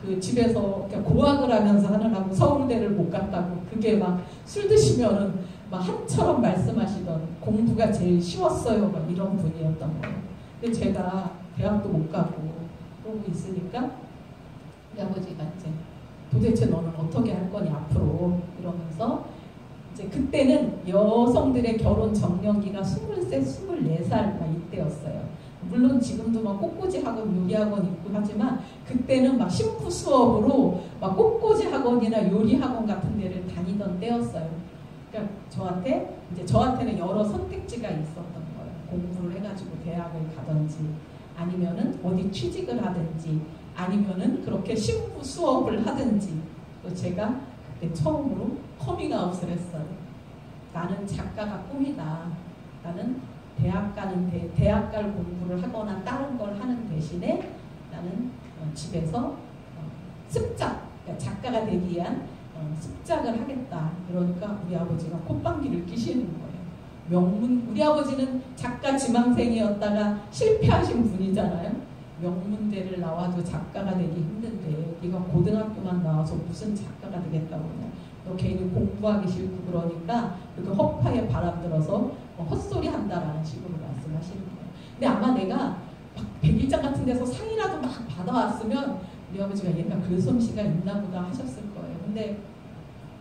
그 집에서 고학을 하면서 하느라고 서울대를 못 갔다고 그게 막 술 드시면은 막 한처럼 말씀하시던 공부가 제일 쉬웠어요 막 이런 분이었던 거예요. 근데 제가 대학도 못 가고 그러고 있으니까 우리 아버지가 이제 도대체 너는 어떻게 할 거니 앞으로 이러면서 이제 그때는 여성들의 결혼 정년기가 23, 24살 막 이때였어요. 물론 지금도 막 꽃꽂이 학원, 요리 학원 있고 하지만 그때는 막 신부 수업으로 막 꽃꽂이 학원이나 요리 학원 같은 데를 다니던 때였어요. 그러니까 저한테는 여러 선택지가 있었던 거예요. 공부를 해가지고 대학을 가든지 아니면은 어디 취직을 하든지 아니면은 그렇게 신부 수업을 하든지. 또 제가 그때 처음으로 커밍아웃을 했어요. 나는 작가가 꿈이다. 나는 대학 갈 공부를 하거나 다른 걸 하는 대신에 나는 집에서 습작, 그러니까 작가가 되기 위한 습작을 하겠다. 그러니까 우리 아버지가 콧방귀를 끼시는 거예요. 우리 아버지는 작가 지망생이었다가 실패하신 분이잖아요. 명문대를 나와도 작가가 되기 힘든데 네가 고등학교만 나와서 무슨 작가가 되겠다고 그냥 너 괜히 공부하기 싫고 그러니까 그 허파에 바람 들어서 헛소리 한다라는 식으로 말씀하시는 거예요. 근데 아마 내가 막 백일장 같은 데서 상이라도 막 받아왔으면 우리 아버지가 얘가 글솜씨가 있나 보다 하셨을 거예요. 근데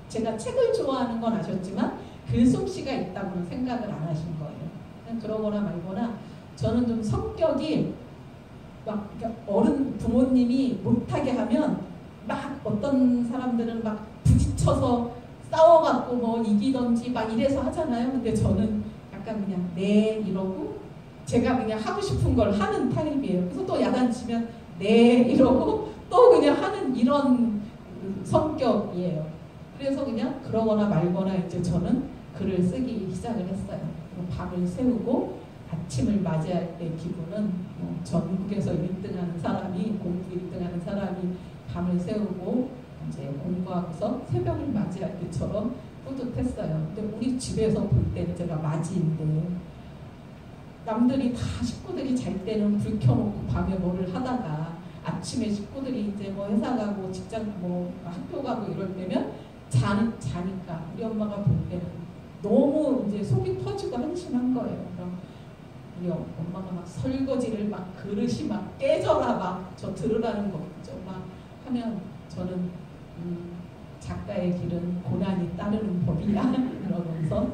제가 책을 좋아하는 건 아셨지만 글솜씨가 있다고는 생각을 안 하신 거예요. 그냥 그러거나 말거나 저는 좀 성격이 막 어른 부모님이 못하게 하면 막 어떤 사람들은 막 부딪혀서 싸워갖고 뭐 이기던지 막 이래서 하잖아요. 근데 저는 약간 그냥 네 이러고 제가 그냥 하고 싶은 걸 하는 타입이에요. 그래서 또 야단치면 네 이러고 또 그냥 하는 이런 성격이에요. 그래서 그냥 그러거나 말거나 이제 저는 글을 쓰기 시작을 했어요. 밤을 새우고 아침을 맞이할 때 기분은 뭐 전국에서 1등하는 사람이 공부 1등하는 사람이 밤을 새우고 이제 공부하고서 새벽을 맞이할 때처럼 뿌듯했어요. 근데 우리 집에서 볼 때는 제가 맞이인데 남들이 다 식구들이 잘 때는 불 켜놓고 밤에 뭐를 하다가 아침에 식구들이 이제 뭐 회사 가고 직장 뭐 학교 가고 이럴 때면 자니까 우리 엄마가 볼 때는 너무 이제 속이 터지고 한심한 거예요. 그럼 우리 엄마가 막 설거지를 막 그릇이 막 깨져라 막 저 들으라는 거 있죠. 막 하면 저는 작가의 길은 고난이 따르는 법이야 이러면서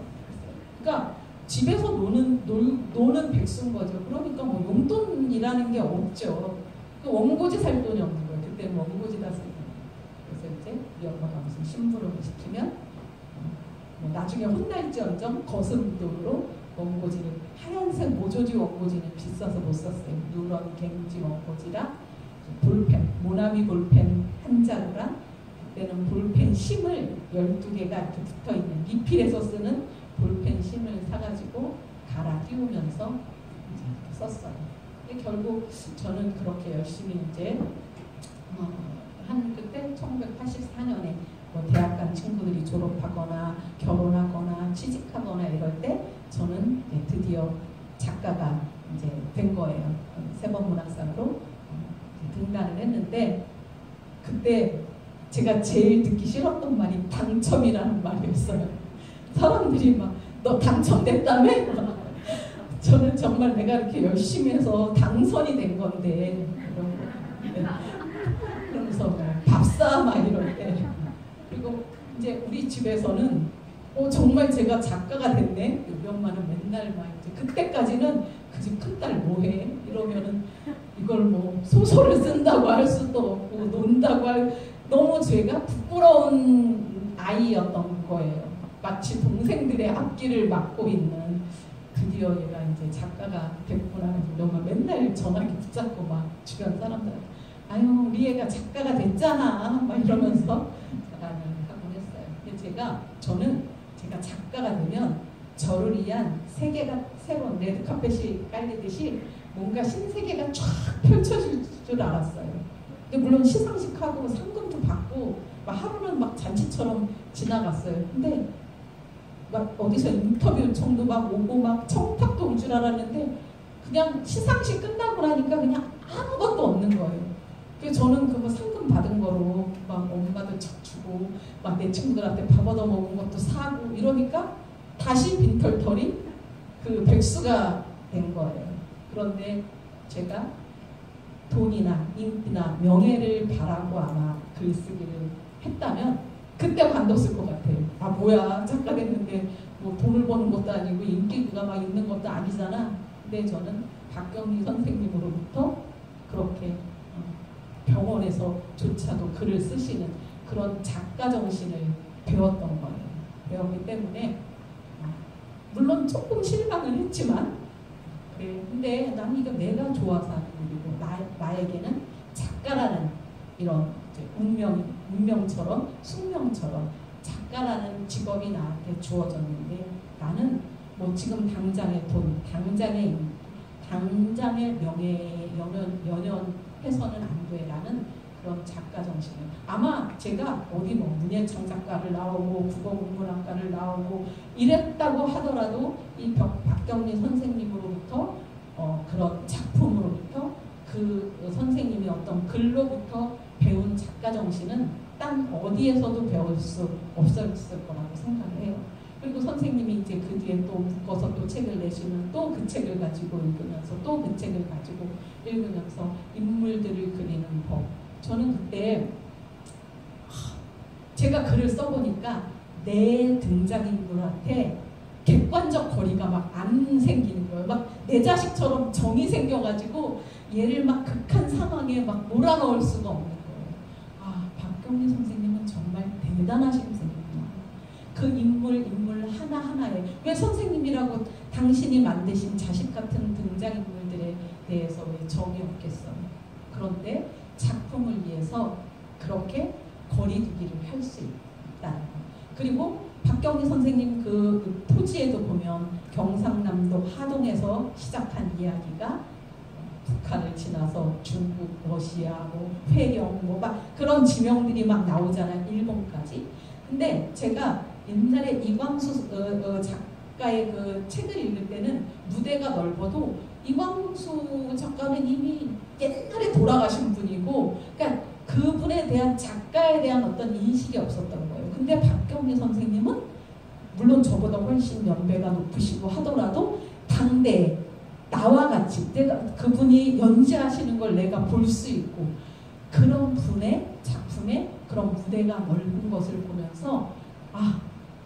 그러니까 집에서 노는 백수인 거죠. 그러니까 뭐 용돈이라는 게 없죠. 그 원고지 살 돈이 없는 거예요. 그때 원고지 다 쓰는 거예요. 그래서 이제 우리 엄마가 무슨 심부름을 시키면 뭐 나중에 혼날지언정 거스름돈으로 원고지를 하얀색 모조지 원고지는 비싸서 못 샀어요. 누런 갱지 원고지랑 볼펜, 모나미 볼펜 한 자루랑 그때는 볼펜 심을 12개가 이렇게 붙어있는 리필해서 쓰는 볼펜 심을 사가지고 갈아 띄우면서 이제 썼어요. 근데 결국 저는 그렇게 열심히 이제 한 그때 1984년에 뭐 대학 간 친구들이 졸업하거나 결혼하거나 취직하거나 이럴 때 저는 이제 드디어 작가가 이제 된 거예요. 세번문학상으로 등단을 했는데 그때 제가 제일 듣기 싫었던 말이 당첨이라는 말이었어요. 사람들이 막 너 당첨됐다며? 저는 정말 내가 이렇게 열심히 해서 당선이 된 건데 그러면서 밥사 막 이럴 때 그리고 이제 우리 집에서는 정말 제가 작가가 됐네. 우리 엄마는 맨날 막 이제 그때까지는 그 집 큰딸 뭐해? 이러면은 이걸 뭐 소설을 쓴다고 할 수도 없고 논다고 할 너무 제가 부끄러운 아이였던 거예요. 마치 동생들의 앞길을 막고 있는 드디어 얘가 이제 작가가 됐구나. 우리 엄마 맨날 전화기 붙잡고 막 주변 사람들한테 아유 우리 애가 작가가 됐잖아 막 이러면서 자랑을 하곤 했어요. 근데 저는 제가 작가가 되면 저를 위한 세계가 새로운 레드카펫이 깔리듯이 뭔가 신세계가 쫙 펼쳐질 줄 알았어요. 근데 물론 시상식하고 상금도 받고 막 하루는 막 잔치처럼 지나갔어요. 근데 막 어디서 인터뷰 요청도 막 오고 막 청탁도 올 줄 알았는데 그냥 시상식 끝나고 나니까 그냥 아무것도 없는 거예요. 그래서 저는 그거 상금 받은 거로 막 엄마도 척 주고 막 내 친구들한테 밥 얻어 먹은 것도 사고 이러니까 다시 빈털터리 그 백수가 된 거예요. 그런데 제가 돈이나 인기나 명예를 바라고 아마 글쓰기를 했다면 그때 관뒀을 것 같아요. 아 뭐야 작가 됐는데 뭐 돈을 버는 것도 아니고 인기가 막 있는 것도 아니잖아. 근데 저는 박경리 선생님으로부터 그렇게 병원에서조차도 글을 쓰시는 그런 작가 정신을 배웠던 거예요. 배웠기 때문에 물론 조금 실망을 했지만 그래. 근데 난 이거 내가 좋아서 하는 일이고 나에게는 작가라는 이런 이제 운명처럼 숙명처럼 작가라는 직업이 나한테 주어졌는데 나는 뭐 지금 당장의 돈, 당장의 명예 연연해서는 안 돼라는 그런 작가 정신을 아마 제가 어디 뭐 문예창 작가를 나오고 국어국문학과를 나오고 이랬다고 하더라도 이 박경리 선생님으로부터 그런 작품으로부터 그 선생님이 어떤 글로부터 배운 작가 정신은 딴 어디에서도 배울 수 없었을 거라고 생각을 해요. 그리고 선생님이 이제 그 뒤에 또 묶어서 또 책을 내시면 또 그 책을 가지고 읽으면서 또 그 책을 가지고 읽으면서 인물들을 그리는 법. 저는 그때 제가 글을 써보니까 내 등장인물한테 객관적 거리가 막 안 생기는 거예요. 막 내 자식처럼 정이 생겨가지고 얘를 막 극한 상황에 막 몰아넣을 수가 없는 거예요. 아, 박경리 선생님은 정말 대단하신 선생님이구나. 그 인물 하나하나에 왜 선생님이라고 당신이 만드신 자식 같은 등장인물들에 대해서 왜 정이 없겠어요. 그런데 작품을 위해서 그렇게 거리두기를 할 수 있다는 거. 그리고 박경리 선생님 그 토지에도 보면 경상남도 하동에서 시작한 이야기가 북한을 지나서 중국, 러시아, 뭐 회령, 뭐 막 그런 지명들이 막 나오잖아요. 일본까지. 근데 제가 옛날에 이광수 작가의 그 책을 읽을 때는 무대가 넓어도 이광수 작가는 이미 옛날에 돌아가신 분이고, 그러니까 그분에 대한 작가에 대한 어떤 인식이 없었던 거예요. 근데 박경리 선생님은 물론 저보다 훨씬 연배가 높으시고 하더라도 당대 나와 같이 내가 그분이 연재하시는 걸 내가 볼 수 있고 그런 분의 작품에 그런 무대가 넓은 것을 보면서 아,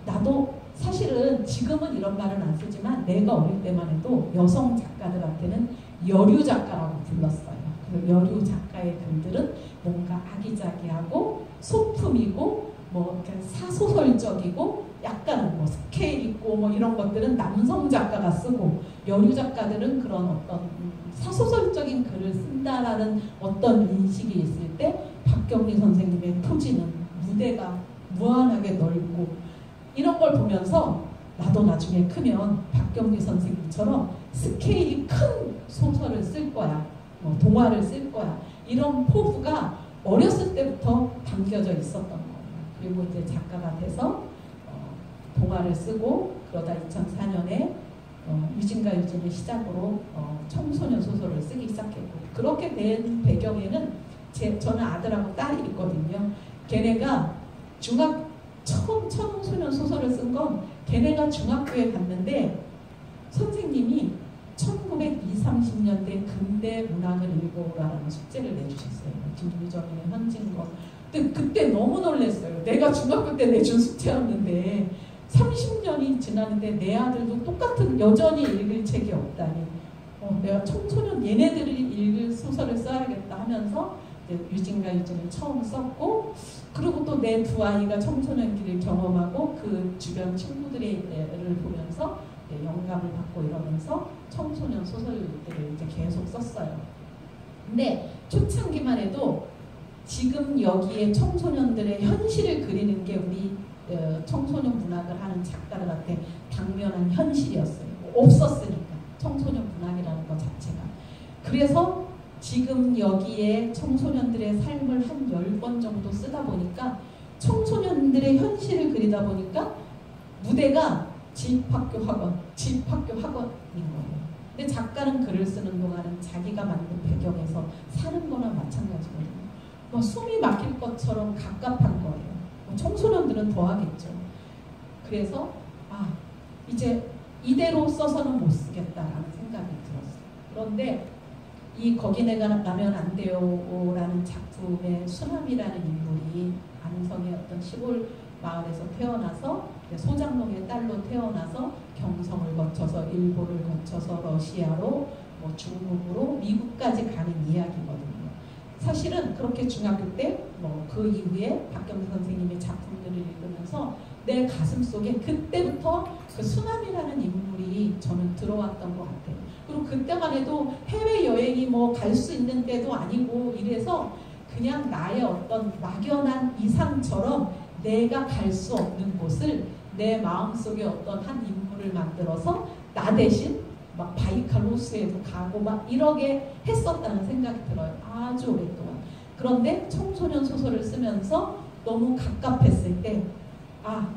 나도 사실은 지금은 이런 말은 안 쓰지만 내가 어릴 때만 해도 여성 작가들한테는 여류 작가라고 불렀어요. 그 여류 작가의 글들은 뭔가 아기자기하고 소품이고 뭐 사소설적이고 약간은 뭐 스케일 있고 뭐 이런 것들은 남성 작가가 쓰고 여류 작가들은 그런 어떤 사소설적인 글을 쓴다라는 어떤 인식이 있을 때 박경리 선생님의 토지는 무대가 무한하게 넓고 이런 걸 보면서 나도 나중에 크면 박경리 선생님처럼 스케일이 큰 소설을 쓸 거야. 동화를 쓸 거야. 이런 포부가 어렸을 때부터 담겨져 있었던 거예요. 그리고 이제 작가가 돼서 동화를 쓰고 그러다 2004년에 유진과 유진을 시작으로 청소년 소설을 쓰기 시작했고 그렇게 된 배경에는 저는 아들하고 딸이 있거든요. 걔네가 처음 청소년 소설을 쓴 건 걔네가 중학교에 갔는데 선생님이 1920, 30년대 근대 문학을 읽어오라는 숙제를 내주셨어요. 김유정의 현진건. 근데 그때 너무 놀랐어요. 내가 중학교 때 내준 숙제였는데 30년이 지났는데 내 아들도 똑같은 여전히 읽을 책이 없다니 내가 청소년 얘네들이 읽을 소설을 써야겠다 하면서 유진과 유진을 처음 썼고 그리고 또 내 두 아이가 청소년기를 경험하고 그 주변 친구들의 애를 보면서 영감을 받고 이러면서 청소년 소설들을 이제 계속 썼어요. 근데 초창기만 해도 지금 여기에 청소년들의 현실을 그리는 게 우리 청소년 문학을 하는 작가들한테 당면한 현실이었어요. 없었으니까 청소년 문학이라는 것 자체가. 그래서 지금 여기에 청소년들의 삶을 한 10번 정도 쓰다 보니까 청소년들의 현실을 그리다 보니까 무대가 집학교 학원, 집학교 학원인 거예요. 근데 작가는 글을 쓰는 동안은 자기가 만든 배경에서 사는 거나 마찬가지거든요. 뭐 숨이 막힐 것처럼 갑갑한 거예요. 청소년들은 더 하겠죠. 그래서 이제 이대로 써서는 못 쓰겠다라는 생각이 들었어요. 그런데 이 거기 내가 가면 안 돼요라는 작품의 수남이라는 인물이 안성의 어떤 시골 마을에서 태어나서 소장농의 딸로 태어나서 경성을 거쳐서 일본을 거쳐서 러시아로 뭐 중국으로 미국까지 가는 이야기거든요. 사실은 그렇게 중학교 때 뭐 그 이후에 박경리 선생님의 작품들을 읽으면서 내 가슴 속에 그때부터 그 수남이라는 인물이 저는 들어왔던 것 같아요. 그리고 그때만 해도 해외여행이 뭐 갈 수 있는 때도 아니고 이래서 그냥 나의 어떤 막연한 이상처럼 내가 갈 수 없는 곳을 내 마음속에 어떤 한 인물을 만들어서 나 대신 막 바이칼 호수에도 가고 막 이러게 했었다는 생각이 들어요. 아주 오랫동안. 그런데 청소년 소설을 쓰면서 너무 갑갑했을 때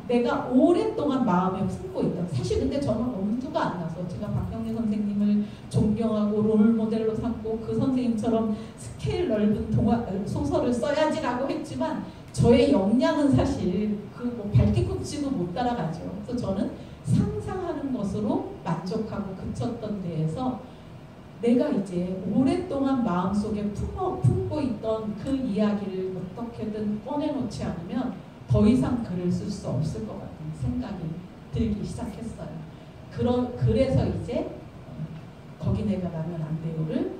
내가 오랫동안 마음에 품고 있던, 사실 근데 저는 엄두가 안 나서 제가 박경리 선생님을 존경하고 롤모델로 삼고 그 선생님처럼 스케일 넓은 소설을 써야지라고 했지만 저의 역량은 사실 그 발뒤꿈치도 못 따라가죠. 그래서 저는 상상하는 것으로 만족하고 그쳤던 데에서 내가 이제 오랫동안 마음속에 품고 있던 그 이야기를 어떻게든 꺼내놓지 않으면 더 이상 글을 쓸 수 없을 것 같은 생각이 들기 시작했어요. 그래서 이제 거기 내가 가면 안 돼요를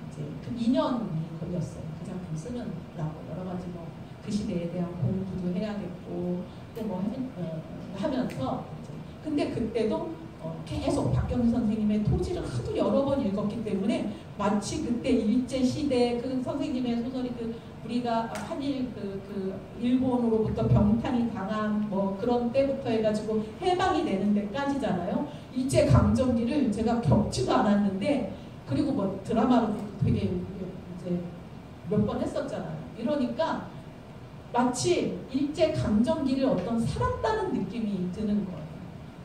이제 그 2년이 걸렸어요. 그 작품 쓰느라고 여러 가지 뭐 그 시대에 대한 공부도 해야겠고 하면서 근데 그때도 계속 박경리 선생님의 토지를 하도 여러 번 읽었기 때문에 마치 그때 일제시대 그 선생님의 소설이 우리가 한일 일본으로부터 병탄이 당한 뭐 그런 때부터 해가지고 해방이 되는 데까지잖아요. 일제강점기를 제가 겪지도 않았는데 그리고 뭐 드라마로도 되게 이제 몇 번 했었잖아요. 이러니까 마치 일제강점기를 살았다는 느낌이 드는 거예요.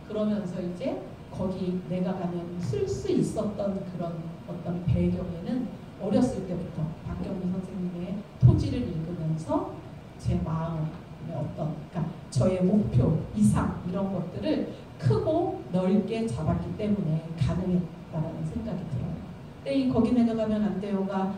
그러면서 이제 거기 내가 가면 쓸 수 있었던 그런 어떤 배경에는 어렸을 때부터 박경리 선생님의 토지를 읽으면서 제 마음의 그러니까 저의 목표, 이상 이런 것들을 크고 넓게 잡았기 때문에 가능했다라는 생각이 들어요. 거기 내가 가면 안 돼요가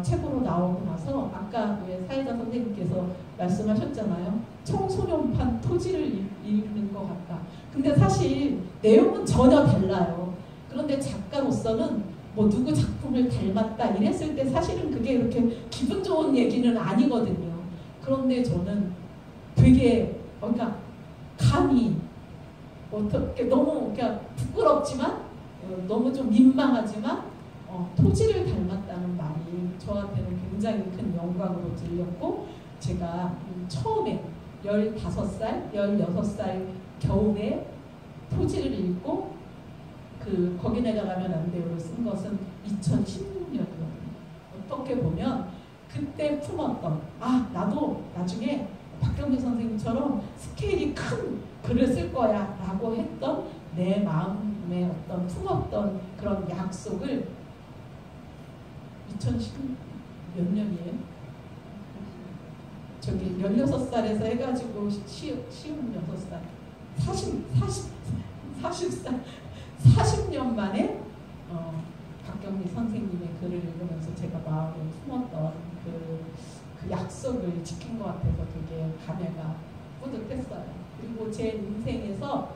책으로 나오고 나서 아까 왜 사회자 선생님께서 말씀하셨잖아요. 청소년판 토지를 읽는 것 같다. 근데 사실 내용은 전혀 달라요. 그런데 작가로서는 뭐 누구 작품을 닮았다 이랬을 때 사실은 그게 이렇게 기분 좋은 얘기는 아니거든요. 그런데 저는 되게 그러니까 감히 어떻게 너무 그냥 부끄럽지만 너무 좀 민망하지만 토지를 닮았다는 말이 저한테는 굉장히 큰 영광으로 들렸고 제가 처음에 15살, 16살 겨울에 토지를 읽고 거기 내가 가면 안 돼요를 쓴 것은 2016년이거든요. 어떻게 보면 그때 품었던 나도 나중에 박경리 선생님처럼 스케일이 큰 글을 쓸 거야 라고 했던 내 마음에 어떤 품었던 그런 약속을 2010 몇 년이에요? 저기 16살에서 해가지고 쉬운 6살 40년 만에 박경리 선생님의 글을 읽으면서 제가 마음에 품었던 그 약속을 지킨 것 같아서 되게 감회가 뿌듯했어요. 그리고 제 인생에서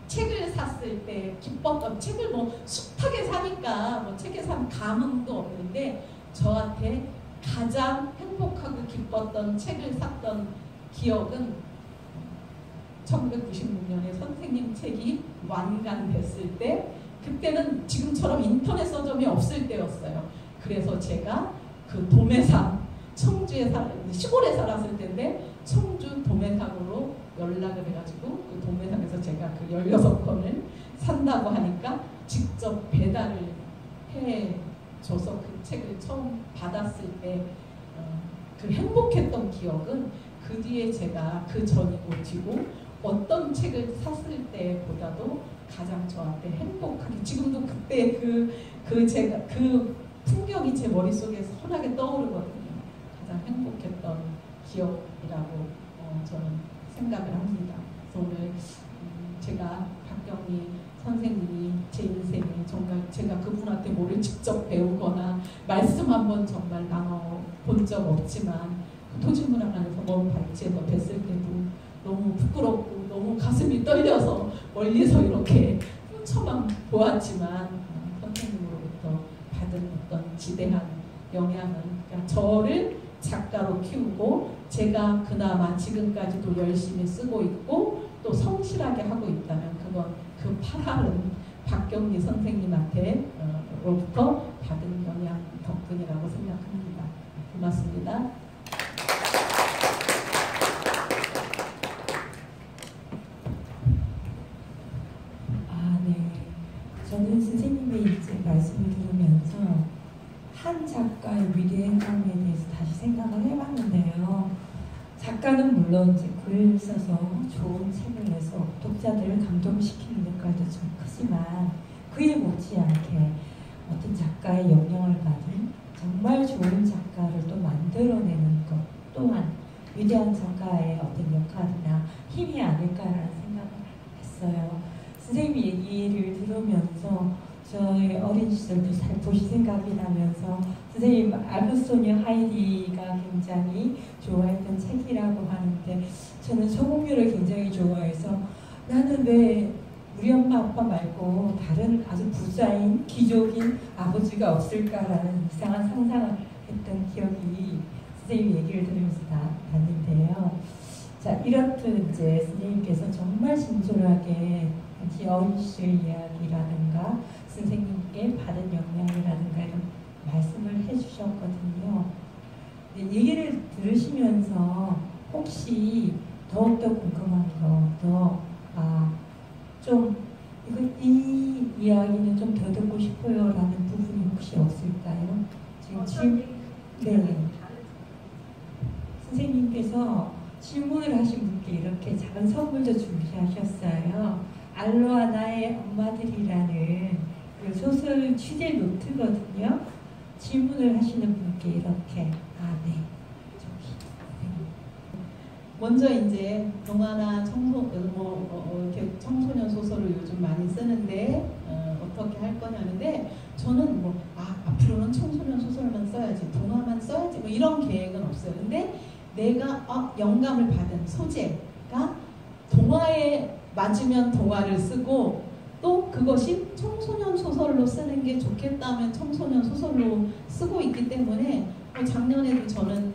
책을 샀을 때 기뻤던 책을 뭐 숱하게 사니까 뭐 책에 산 감흥도 없는데 저한테 가장 행복하고 기뻤던 책을 샀던 기억은 1996년에 선생님 책이 완간됐을 때 그때는 지금처럼 인터넷 서점이 없을 때였어요. 그래서 제가 그 도매상 청주에 시골에 살았을 때인데 청주 도매상으로 연락을 해가지고 그 도매상에서 제가 그 16권을 산다고 하니까 직접 배달을 해줘서 그 책을 처음 받았을 때 그 행복했던 기억은 그 뒤에 제가 그 전이 고치고 어떤 책을 샀을 때보다도 가장 저한테 행복하게 지금도 그때 제가 그 풍경이 제 머릿속에 선하게 떠오르거든요. 가장 행복했던 기억이라고 저는 생각을 합니다. 그래서 오늘 제가 박경리 선생님이 제 인생에 정말 제가 그분한테 뭐를 직접 배우거나 말씀 한번 정말 나눠본 적 없지만 토지문화관에서 먼 발치에서 뵀을 때도 너무 부끄럽고 너무 가슴이 떨려서 멀리서 이렇게 훔쳐만 보았지만 선생님으로부터 받은 어떤 지대한 영향은 그러니까 저를 작가로 키우고 제가 그나마 지금까지도 열심히 쓰고 있고 또 성실하게 하고 있다면 그건 그 파랄은 박경리 선생님한테로부터 받은 영향 덕분이라고 생각합니다. 고맙습니다.
저는 선생님의 이제 말씀을 들으면서 한 작가의 위대함에 대해서 다시 생각을 해봤는데요. 작가는 물론 이제 그 글을 써서 좋은 책을 내서 독자들을 감동시키는 역할도 좀 크지만 그에 못지않게 어떤 작가의 영향을 받은 정말 좋은 작가를 또 만들어내는 것 또한 위대한 작가의 어떤 역할이나 힘이 아닐까라는 생각을 했어요. 선생님 얘기를 들으면서 저의 어린 시절도 살포시 생각이 나면서 선생님 알프소녀 하이디가 굉장히 좋아했던 책이라고 하는데 저는 서공유를 굉장히 좋아해서 나는 왜 우리 엄마 아빠 말고 다른 아주 부자인 귀족인 아버지가 없을까라는 이상한 상상을 했던 기억이 선생님 얘기를 들으면서 났는데요. 자, 이렇듯 이제 선생님께서 정말 진솔하게 당시 어린 시절 이야기라든가 선생님께 받은 영향이라든가 이런 말씀을 해주셨거든요. 얘기를 들으시면서 혹시 더욱더 궁금한 거, 좀 이 이야기는 좀 더 듣고 싶어요라는 부분이 혹시 없을까요? 지금 네. 선생님께서 질문을 하신 분께 이렇게 작은 선물도 준비하셨어요. 알로아 나의 엄마들이라는 그 소설 취재 노트거든요. 질문을 하시는 분께 이렇게 네.
먼저 이제 동화나 이렇게 청소년 소설을 요즘 많이 쓰는데 어떻게 할 거냐는데 저는 앞으로는 청소년 소설만 써야지 동화만 써야지 이런 계획은 없어요. 근데 내가 영감을 받은 소재가 동화에 맞으면 동화를 쓰고 또 그것이 청소년 소설로 쓰는 게 좋겠다면 청소년 소설로 쓰고 있기 때문에 작년에도 저는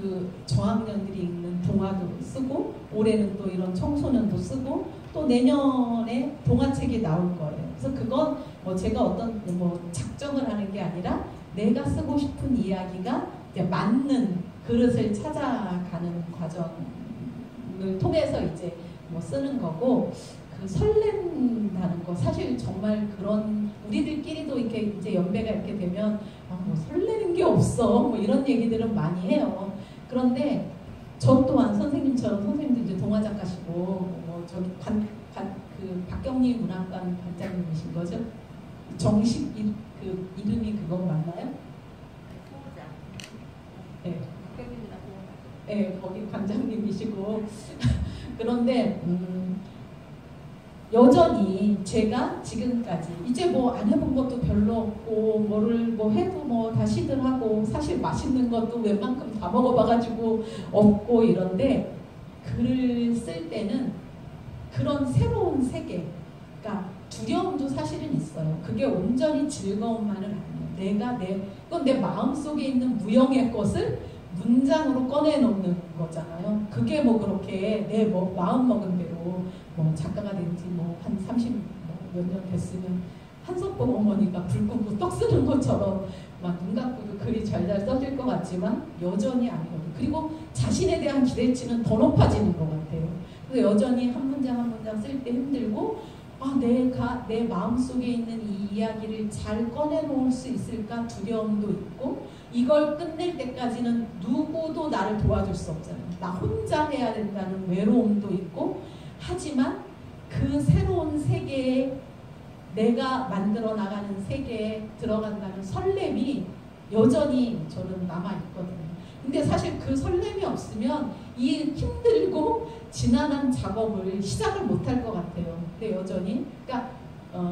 그 저학년들이 읽는 동화도 쓰고 올해는 또 이런 청소년도 쓰고 또 내년에 동화책이 나올 거예요. 그래서 그건 제가 어떤 작정을 하는 게 아니라 내가 쓰고 싶은 이야기가 이제 맞는 그릇을 찾아가는 과정을 통해서 이제 쓰는 거고 그 설렌다는 거 사실 정말 그런 우리들끼리도 이렇게 이제 연배가 이렇게 되면 설레는 게 없어 이런 얘기들은 많이 해요. 그런데 저 또한 선생님처럼 선생님도 이제 동화 작가시고 저기 그 박경리 문학관 관장님이신 거죠? 정식 그 이름이 그거 맞나요? 네. 네, 거기 관장님이시고 그런데 여전히 제가 지금까지 이제 안 해본 것도 별로 없고 뭐를 해도 다 시들하고 사실 맛있는 것도 웬만큼 다 먹어봐가지고 없고 이런데 글을 쓸 때는 그런 새로운 세계 그러니까 두려움도 사실은 있어요. 그게 온전히 즐거움만은 아니에요. 그건 내 마음속에 있는 무형의 것을 문장으로 꺼내놓는 거잖아요. 그게 그렇게 내 마음 먹은 대로 작가가 된 지 한 30 몇 년 됐으면 한석봉 어머니가 불 끄고 떡 쓰는 것처럼 눈 감고도 글이 잘 써질 것 같지만 여전히 아니거든요. 그리고 자신에 대한 기대치는 더 높아지는 것 같아요. 그래서 여전히 한 문장 한 문장 쓸 때 힘들고 내가 내 마음속에 있는 이 이야기를 잘 꺼내놓을 수 있을까 두려움도 있고 이걸 끝낼 때까지는 누구도 나를 도와줄 수 없잖아요. 나 혼자 해야 된다는 외로움도 있고 하지만 그 새로운 세계에 내가 만들어 나가는 세계에 들어간다는 설렘이 여전히 저는 남아있거든요. 근데 사실 그 설렘이 없으면 이 힘들고 지난한 작업을 시작을 못할 것 같아요. 근데 여전히 그러니까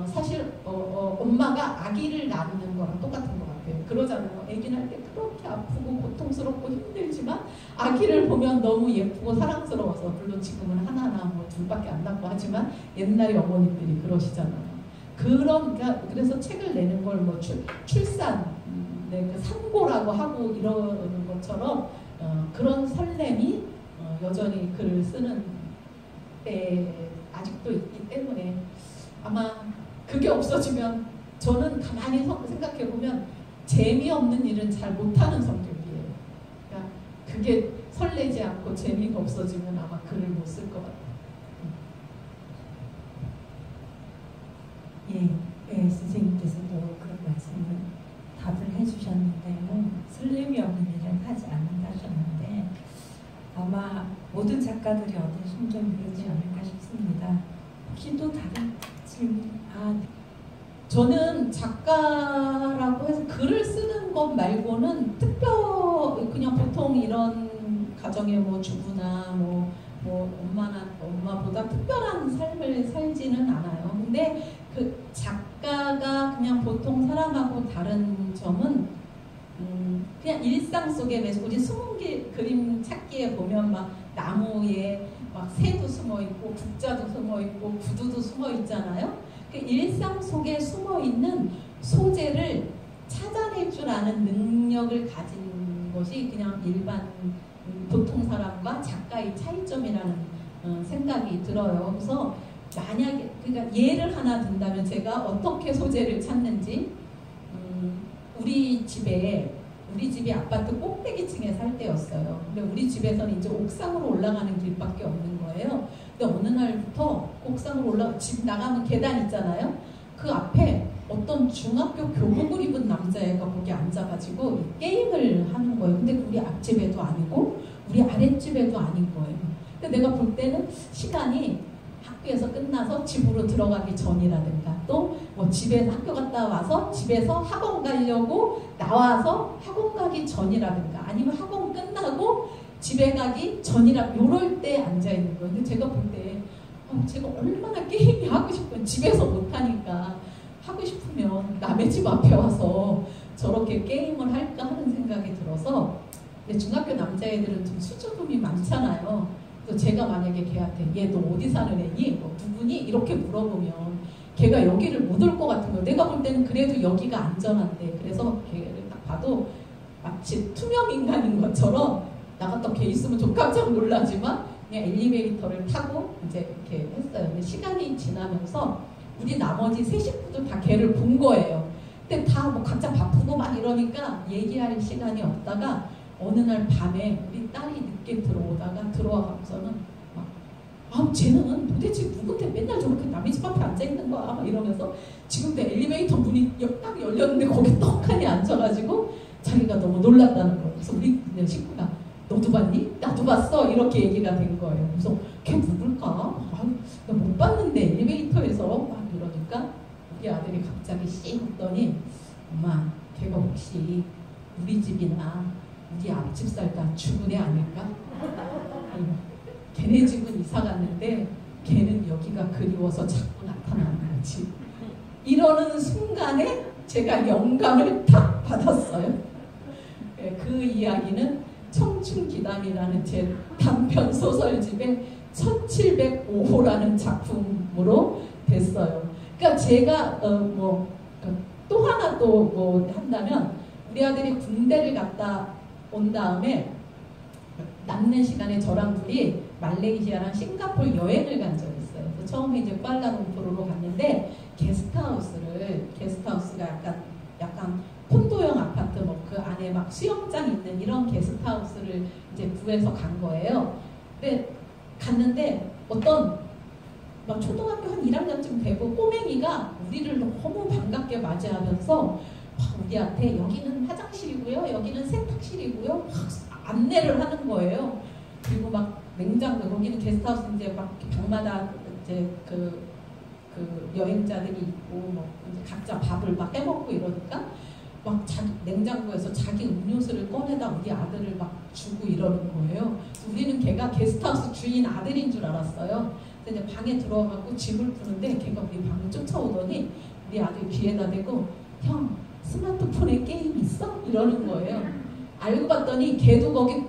사실 엄마가 아기를 낳는 거랑 똑같은 것 같아요. 그러잖아요. 아기 낳을 때 그렇게 아프고 고통스럽고 힘들지만 아기를 보면 너무 예쁘고 사랑스러워서 물론 지금은 하나나 둘밖에 안 낳고 하지만 옛날에 어머님들이 그러시잖아요. 그래서 책을 내는 걸 출산 그 산고라고 하고 이러는 것처럼 그런 설렘이 여전히 글을 쓰는 때 아직도 있기 때문에 아마 그게 없어지면 저는 가만히 생각해보면 재미없는 일은 잘 못하는 성격이에요. 그러니까 그게 설레지 않고 재미가 없어지면 아마 글을 못 쓸 것 같아요.
예, 선생님께서도 그런 말씀을 답을 해주셨는데요. 설렘이 없는 일은 하지 않는다 하셨는데 아마 모든 작가들이 얻은 심정이 그렇지 않을까 싶습니다. 혹시 또 다른 질문?
저는 작가라고 해서 글을 쓰는 것 말고는 그냥 보통 이런 가정의 뭐 주부나 뭐 엄마보다 특별한 삶을 살지는 않아요. 근데 그 작가가 그냥 보통 사람하고 다른 점은 그냥 일상 속에 우리 숨은 그림 찾기에 보면 막 나무에 막 새도 숨어 있고 국자도 숨어 있고 구두도 숨어 있잖아요. 그 일상 속에 숨어 있는 소재를 찾아낼 줄 아는 능력을 가진 것이 그냥 일반 보통 사람과 작가의 차이점이라는 생각이 들어요. 그래서 만약에 그러니까 예를 하나 든다면 제가 어떻게 소재를 찾는지 우리 집이 아파트 꼭대기층에 살 때였어요. 근데 우리 집에서는 이제 옥상으로 올라가는 길밖에 없는 거예요. 근데 어느 날부터 옥상으로 집 나가면 계단 있잖아요. 그 앞에 어떤 중학교 교복을 입은 남자애가 거기 앉아가지고 게임을 하는 거예요. 근데 우리 앞집에도 아니고 우리 아랫집에도 아닌 거예요. 근데 내가 볼 때는 시간이 학교에서 끝나서 집으로 들어가기 전이라든가 또 뭐 집에서 학교 갔다 와서 집에서 학원 가려고 나와서 학원 가기 전이라든가 아니면 학원 끝나고 집에 가기 전이라 요럴 때 앉아있는 거예요. 근데 제가 볼 때 제가 얼마나 게임이 하고 싶은 집에서 못하니까 하고 싶으면 남의 집 앞에 와서 저렇게 게임을 할까 하는 생각이 들어서 근데 중학교 남자애들은 좀 수줍음이 많잖아요. 또 제가 만약에 걔한테 얘 너 어디 사는 애니? 뭐 누구니? 이렇게 물어보면 걔가 여기를 못 올 것 같은 거예요. 내가 볼 때는 그래도 여기가 안전한데 그래서 걔를 딱 봐도 마치 투명 인간인 것처럼 나갔다 걔 있으면 좀 깜짝 놀라지만 그냥 엘리베이터를 타고 이제 이렇게 했어요. 근데 시간이 지나면서 우리 나머지 세 식구도 다 걔를 본 거예요. 근데 다 뭐 각자 바쁘고 막 이러니까 얘기할 시간이 없다가 어느 날 밤에 우리 딸이 늦게 들어와가고서는 쟤는 도대체 누군데 맨날 저렇게 남의 집 앞에 앉아있는 거야 막 이러면서 지금도 엘리베이터 문이 딱 열렸는데 거기 떡하니 앉아가지고 자기가 너무 놀랐다는 거예요. 그래서 우리 식구가 너도 봤니? 나도 봤어 이렇게 얘기가 된 거예요. 그래서 걔 누굴까? 나 못 봤는데 엘리베이터에서 막 이러니까 우리 아들이 갑자기 씩 웃더니 엄마 걔가 혹시 우리 집이나 우리 앞집 살다 죽은 애 아닐까? 걔네 집은 이사 갔는데 걔는 여기가 그리워서 자꾸 나타나는 거지. 이러는 순간에 제가 영감을 탁 받았어요. 그 이야기는 청춘기담이라는 제 단편 소설집의 1705호라는 작품으로 됐어요. 그러니까 제가 또 하나 또 한다면 우리 아들이 군대를 갔다 온 다음에 남는 시간에 저랑 둘이 말레이시아랑 싱가포르 여행을 간 적이 있어요. 그래서 처음에 이제 쿠알라룸푸르로 갔는데 게스트하우스가 약간 콘도형 아파트 그 안에 막 수영장 있는 이런 게스트하우스를 이제 구해서 간 거예요. 근데 갔는데 어떤 막 초등학교 한 1학년쯤 되고 꼬맹이가 우리를 너무 반갑게 맞이하면서 우리한테 여기는 화장실이고요, 여기는 세탁실이고요 안내를 하는 거예요. 그리고 막 냉장고 거기는 게스트하우스 이제 막 방마다 이제 그 여행자들이 있고 뭐 이제 각자 밥을 막 해먹고 이러니까 막 냉장고에서 자기 음료수를 꺼내다 우리 아들을 막 주고 이러는 거예요. 우리는 걔가 게스트하우스 주인 아들인 줄 알았어요. 근데 이제 방에 들어가고 짐을 푸는데 걔가 우리 방을 쫓아오더니 우리 아들 귀에다 대고 형 스마트폰에 게임 있어? 이러는 거예요. 알고 봤더니 걔도 거기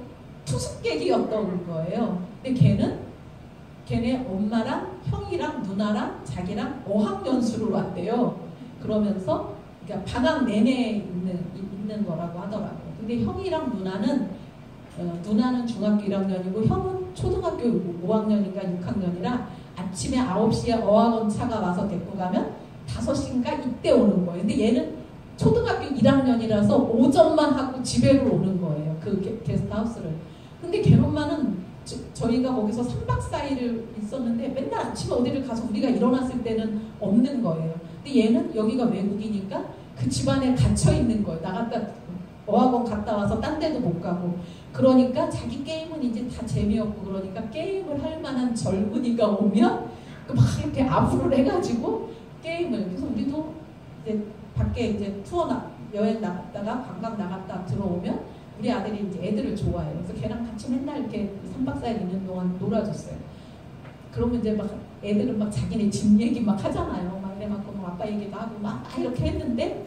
투숙객이었던 거예요. 근데 걔네 엄마랑 형이랑 누나랑 자기랑 어학연수를 왔대요. 그러면서 그러니까 방학 내내 있는 거라고 하더라고요. 근데 형이랑 누나는 중학교 1학년이고 형은 초등학교 5학년인가 6학년이라 아침에 9시에 어학원 차가 와서 데리고 가면 5시인가 이때 오는 거예요. 근데 얘는 초등학교 1학년이라서 오전만 하고 집에로 오는 거예요. 그 게스트하우스를. 근데 걔 엄마는 저희가 거기서 3박 4일을 있었는데 맨날 아침에 어디를 가서 우리가 일어났을 때는 없는 거예요. 근데 얘는 여기가 외국이니까 그 집안에 갇혀 있는 거예요. 나갔다 어학원 갔다 와서 딴 데도 못 가고. 그러니까 자기 게임은 이제 다 재미없고 그러니까 게임을 할 만한 젊은이가 오면 막 이렇게 앞으로 해가지고 게임을. 그래서 우리도 이제 밖에 이제 여행 나갔다가 관광 나갔다 들어오면 우리 아들이 이제 애들을 좋아해요. 그래서 걔랑 같이 맨날 이렇게 3박 4일 있는 동안 놀아줬어요. 그러면 이제 막 애들은 막 자기네 집 얘기 막 하잖아요. 막 이래갖고 뭐 아빠 얘기도 하고 막 이렇게 했는데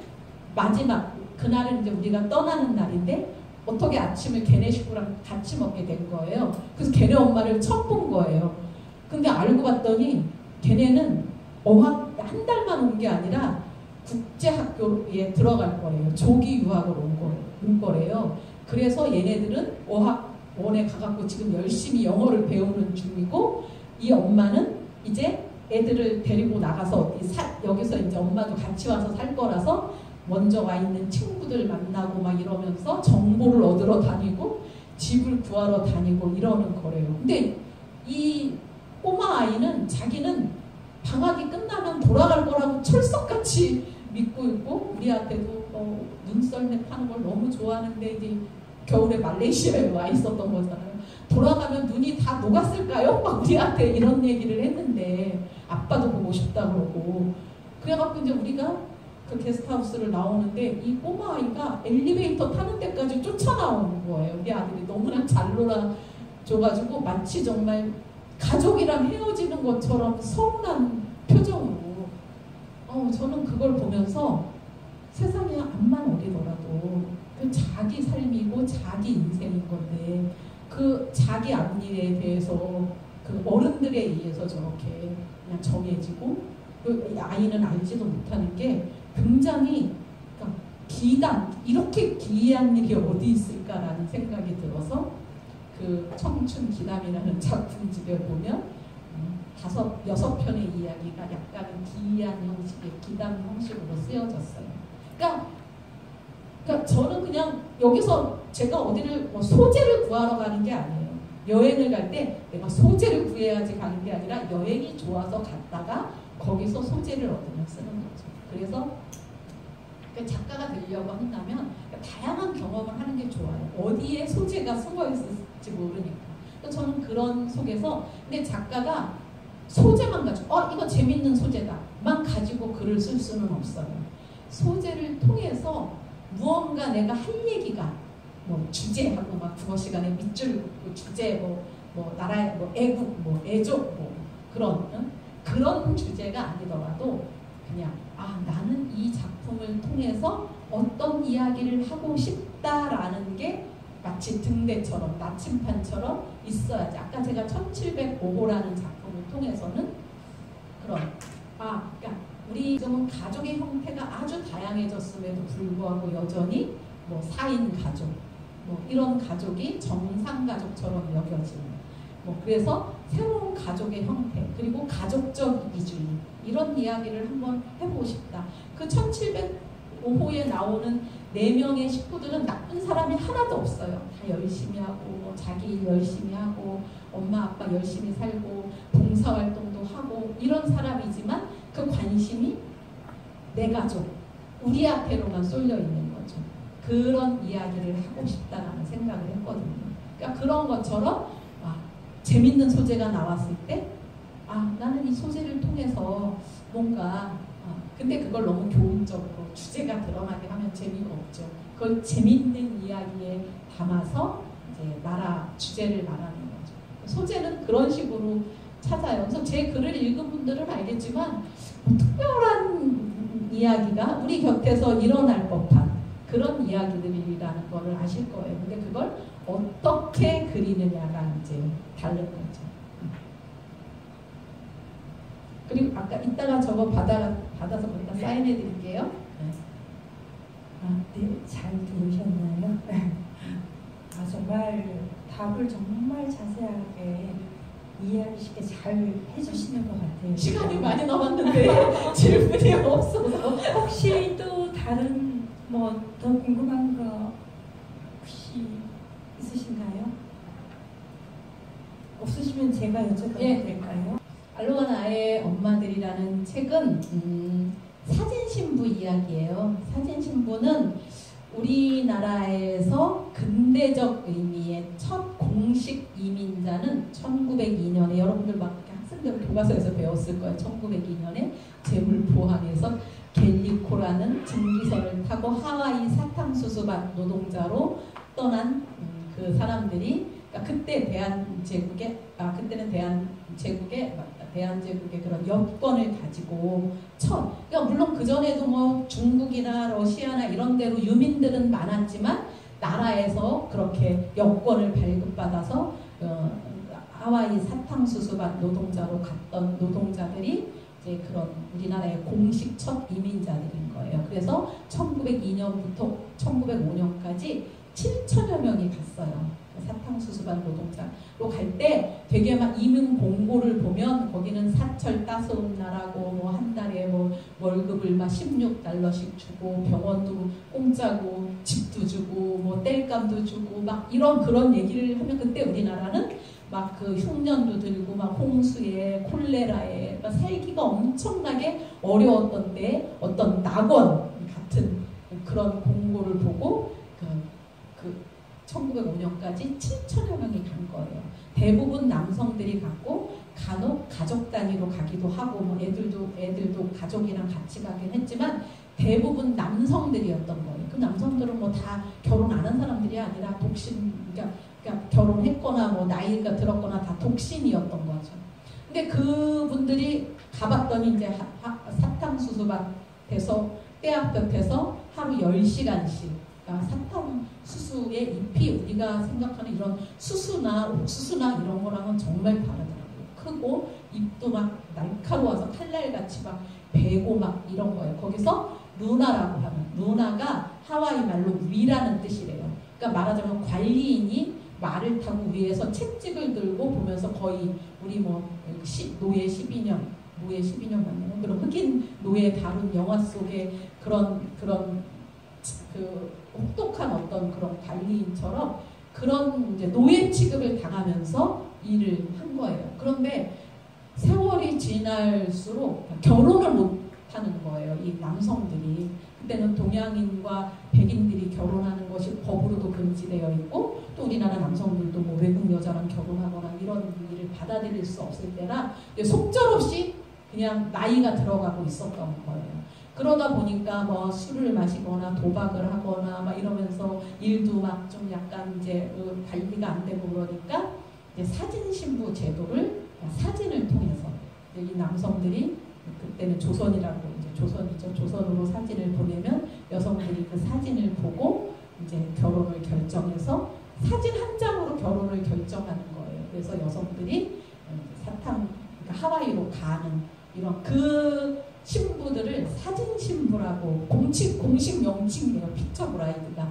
마지막 그날은 이제 우리가 떠나는 날인데 어떻게 아침을 걔네 식구랑 같이 먹게 된 거예요. 그래서 걔네 엄마를 처음 본 거예요. 근데 알고 봤더니 걔네는 어학 한 달만 온 게 아니라 국제학교에 들어갈 거래요. 조기 유학을 온 거래요. 그래서 얘네들은 어학원에 가갖고 지금 열심히 영어를 배우는 중이고 이 엄마는 이제 애들을 데리고 나가서 여기서 이제 엄마도 같이 와서 살 거라서 먼저 와 있는 친구들 만나고 막 이러면서 정보를 얻으러 다니고 집을 구하러 다니고 이러는 거래요. 근데 이 꼬마 아이는 자기는 방학이 끝나면 돌아갈 거라고 철석같이 믿고 있고 우리한테도 눈썰매 타는 걸 너무 좋아하는데 이제 겨울에 말레이시아에 와 있었던 거잖아요. 돌아가면 눈이 다 녹았을까요? 막 우리한테 이런 얘기를 했는데 아빠도 보고 싶다 그러고 그래갖고 이제 우리가 그 게스트하우스를 나오는데 이 꼬마 아이가 엘리베이터 타는 데까지 쫓아나오는 거예요. 우리 아들이 너무나 잘 놀아줘가지고 마치 정말 가족이랑 헤어지는 것처럼 서운한 표정으로 저는 그걸 보면서 세상에 암만 어리더라도 그 자기 삶이고 자기 인생인 건데 그 자기 앞일에 대해서 그 어른들에 의해서 저렇게 그냥 정해지고 그 아이는 알지도 못하는 게 굉장히 그러니까 이렇게 기이한 일이 어디 있을까라는 생각이 들어서 그 청춘 기담이라는 작품집에 보면 6편의 이야기가 약간은 기이한 형식의 기담 형식으로 쓰여졌어요. 그러니까 저는 그냥 여기서 제가 어디를 소재를 구하러 가는 게 아니에요. 여행을 갈 때 내가 소재를 구해야지 가는 게 아니라 여행이 좋아서 갔다가 거기서 소재를 얻으면 쓰는 거죠. 그래서 작가가 되려고 한다면 다양한 경험을 하는 게 좋아요. 어디에 소재가 숨어 있을지 모르니까. 저는 그런 속에서 근데 작가가 소재만 가지고 이거 재밌는 소재다만 가지고 글을 쓸 수는 없어요. 소재를 통해서 무언가 내가 할 얘기가 주제하고 막 국어 시간에 밑줄 주제 나라의 애국 애족 그런 주제가 아니더라도 그냥 나는 이 작품을 통해서 어떤 이야기를 하고 싶다라는 게 마치 등대처럼 나침판처럼 있어야지. 아까 제가 1705호라는 작품을 통해서는 그러니까 우리 지금은 가족의 형태가 아주 다양해졌음에도 불구하고 여전히 4인 가족 이런 가족이 정상 가족처럼 여겨지는 그래서 새로운 가족의 형태 그리고 가족적 이주의 이런 이야기를 한번 해보고 싶다. 그 1705호에 나오는 4명의 식구들은 나쁜 사람이 하나도 없어요. 다 열심히 하고 자기 일 열심히 하고 엄마 아빠 열심히 살고 봉사활동도 하고 이런 사람이지만 그 관심이 내 가족 우리한테로만 쏠려 있는 거죠. 그런 이야기를 하고 싶다라는 생각을 했거든요. 그러니까 그런 것처럼 재밌는 소재가 나왔을 때 나는 이 소재를 통해서 뭔가 근데 그걸 너무 교훈적으로 주제가 드러나게 하면 재미가 없죠. 그걸 재밌는 이야기에 담아서 이제 주제를 말하는 거죠. 소재는 그런 식으로 찾아요. 그래서 제 글을 읽은 분들은 알겠지만 특별한 이야기가 우리 곁에서 일어날 법한 그런 이야기들이라는 거를 아실 거예요. 근데 그걸 어떻게 그리느냐가 이제 다른 거죠. 그리고 아까 이따가 저거 받아서 거기다 사인해 드릴게요.
네, 잘 들으셨나요? 정말 답을 정말 자세하게 이해하기 쉽게 잘 해주시는 것 같아요.
시간이 많이 남았는데 질문이 없어서
혹시 또 다른 더 궁금한 거 혹시 있으신가요? 없으시면 제가 여쭤봐도 될까요?
알로하 나의 엄마들이라는 책은 사진신부 이야기예요. 사진신부는 우리나라에서 근대적 의미의 첫 공식 이민자는 1902년에 여러분들 막 학생들 교과서에서 배웠을 거예요. 1902년에 제물포항에서 갤리코라는 증기선을 타고 하와이 사탕수수밭 노동자로 떠난 그 사람들이 그러니까 그때 그때는 대한제국의 그런 여권을 가지고 그러니까 물론 그 전에도 뭐 중국이나 러시아나 이런 데로 유민들은 많았지만 나라에서 그렇게 여권을 발급받아서 하와이 사탕수수밭 노동자로 갔던 노동자들이 이제 그런 우리나라의 공식 첫 이민자들인 거예요. 그래서 1902년부터 1905년까지 7천여 명이 갔어요. 사탕수수밭 노동자로 갈 때 되게 막 이민 공고를 보면 거기는 사철 따서온 나라고 뭐 한 달에 뭐 월급을 막 $16씩 주고 병원도 공짜고 집도 주고 뭐 땔감도 주고 막 그런 얘기를 하면 그때 우리나라는 막 그 흉년도 들고 막 홍수에 콜레라에 막 살기가 엄청나게 어려웠던 때 어떤 낙원 같은 그런 공고를 보고 1905년까지 7천여 명이 간 거예요. 대부분 남성들이 갔고 간혹 가족 단위로 가기도 하고 뭐 애들도 가족이랑 같이 가긴 했지만 대부분 남성들이었던 거예요. 그 남성들은 뭐 다 결혼 안 한 사람들이 아니라 독신 그러니까 결혼했거나 뭐 나이가 들었거나 다 독신이었던 거죠. 근데 그분들이 가봤더니 이제 사탕수수밭에서 떼약볕에서 하루 10시간씩 그러니까 사탕수수의 잎이 우리가 생각하는 이런 수수나 옥수수나 이런 거랑은 정말 다르더라고요. 크고 잎도 막 날카로워서 칼날같이 막 베고 막 이런 거예요. 거기서 루나라고 하는 루나가 하와이 말로 위라는 뜻이래요. 그러니까 말하자면 관리인이 말을 타고 위에서 채찍을 들고 보면서 거의 우리 뭐 노예 12년 맞나요? 그런 흑인 노예 다룬 영화 속의 그런 그 혹독한 어떤 그런 관리인처럼 그런 이제 노예 취급을 당하면서 일을 한 거예요. 그런데 세월이 지날수록 결혼을 못 하는 거예요. 이 남성들이. 그때는 동양인과 백인들이 결혼하는 것이 법으로도 금지되어 있고 또 우리나라 남성들도 뭐 외국 여자랑 결혼하거나 이런 일을 받아들일 수 없을 때라 속절없이 그냥 나이가 들어가고 있었던 거예요. 그러다 보니까 뭐 술을 마시거나 도박을 하거나 막 이러면서 일도 막 좀 약간 이제 관리가 안 되고 그러니까 이제 사진 신부 제도를 사진을 통해서 이 남성들이 그때는 조선이라고 이제 조선이죠. 조선으로 사진을 보내면 여성들이 그 사진을 보고 이제 결혼을 결정해서 사진 한 장으로 결혼을 결정하는 거예요. 그래서 여성들이 그러니까 하와이로 가는 이런 그 신부들을 사진 신부라고 공식 명칭이에요. 픽처 브라이드가.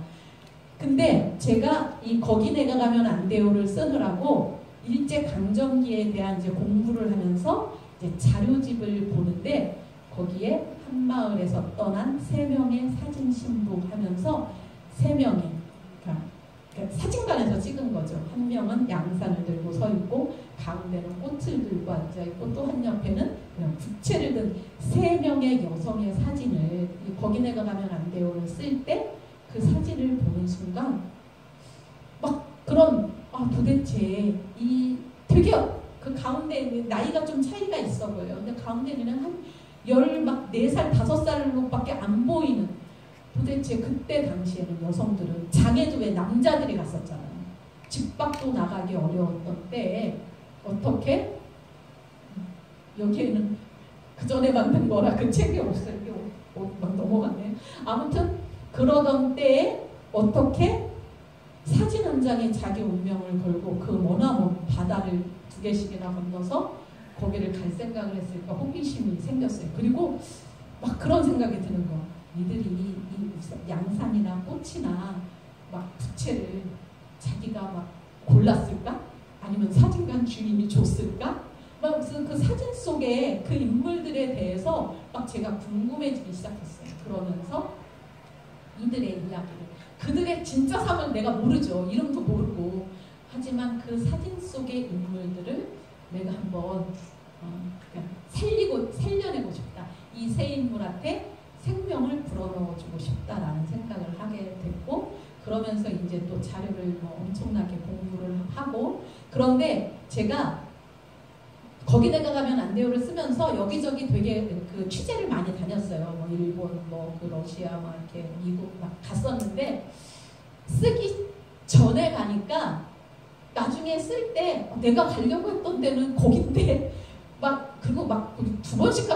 근데 제가 이 거기 내가 가면 안 돼요를 쓰느라고 일제 강점기에 대한 이제 공부를 하면서 이제 자료집을 보는데 거기에 한마을에서 떠난 3명의 사진 신부 하면서 3명이 그러니까 사진관에서 찍은 거죠. 한 명은 양산을 들고 서 있고 가운데는 꽃을 들고 앉아 있고 또 한 옆에는 그냥 부채를 든 3명의 여성의 사진을 거기 내가 가면 안 돼요를 쓸 때 그 사진을 보는 순간 막 그런 도대체 이 되게 그 가운데 나이가 좀 차이가 있어 보여요. 근데 가운데는 한 4살, 5살로밖에 안 보이는 도대체 그때 당시에는 여성들은 장애도 왜 남자들이 갔었잖아요. 집 밖도 나가기 어려웠던 때에 어떻게 여기에는 그 전에 만든 거라 그 책이 없어요. 막 넘어갔네. 아무튼 그러던 때에 어떻게 사진 한 장에 자기 운명을 걸고 그 머나먼 바다를 2개씩이나 건너서 거기를 갈 생각을 했을까 호기심이 생겼어요. 그리고 막 그런 생각이 드는 거. 이들이 이 양산이나 꽃이나 막 부채를 자기가 막 골랐을까? 아니면 사진관 주인이 줬을까? 막 그 사진 속에 그 인물들에 대해서 막 제가 궁금해지기 시작했어요. 그러면서 이들의 이야기를 그들의 진짜 삶을 내가 모르죠. 이름도 모르고 하지만 그 사진 속의 인물들을 내가 한번 살려내고 싶다. 이 세 인물한테 생명을 불어넣어주고 싶다라는 생각을 하게 됐고, 그러면서 이제 또 자료를 뭐 엄청나게 공부를 하고, 그런데 제가 거기 내가 가면 안 돼요를 쓰면서 여기저기 되게 그 취재를 많이 다녔어요. 뭐 일본, 뭐 그 러시아, 막 이렇게 미국 막 갔었는데, 쓰기 전에 가니까 나중에 쓸 때 내가 가려고 했던 데는 거긴데 막 그리고 막 두 번씩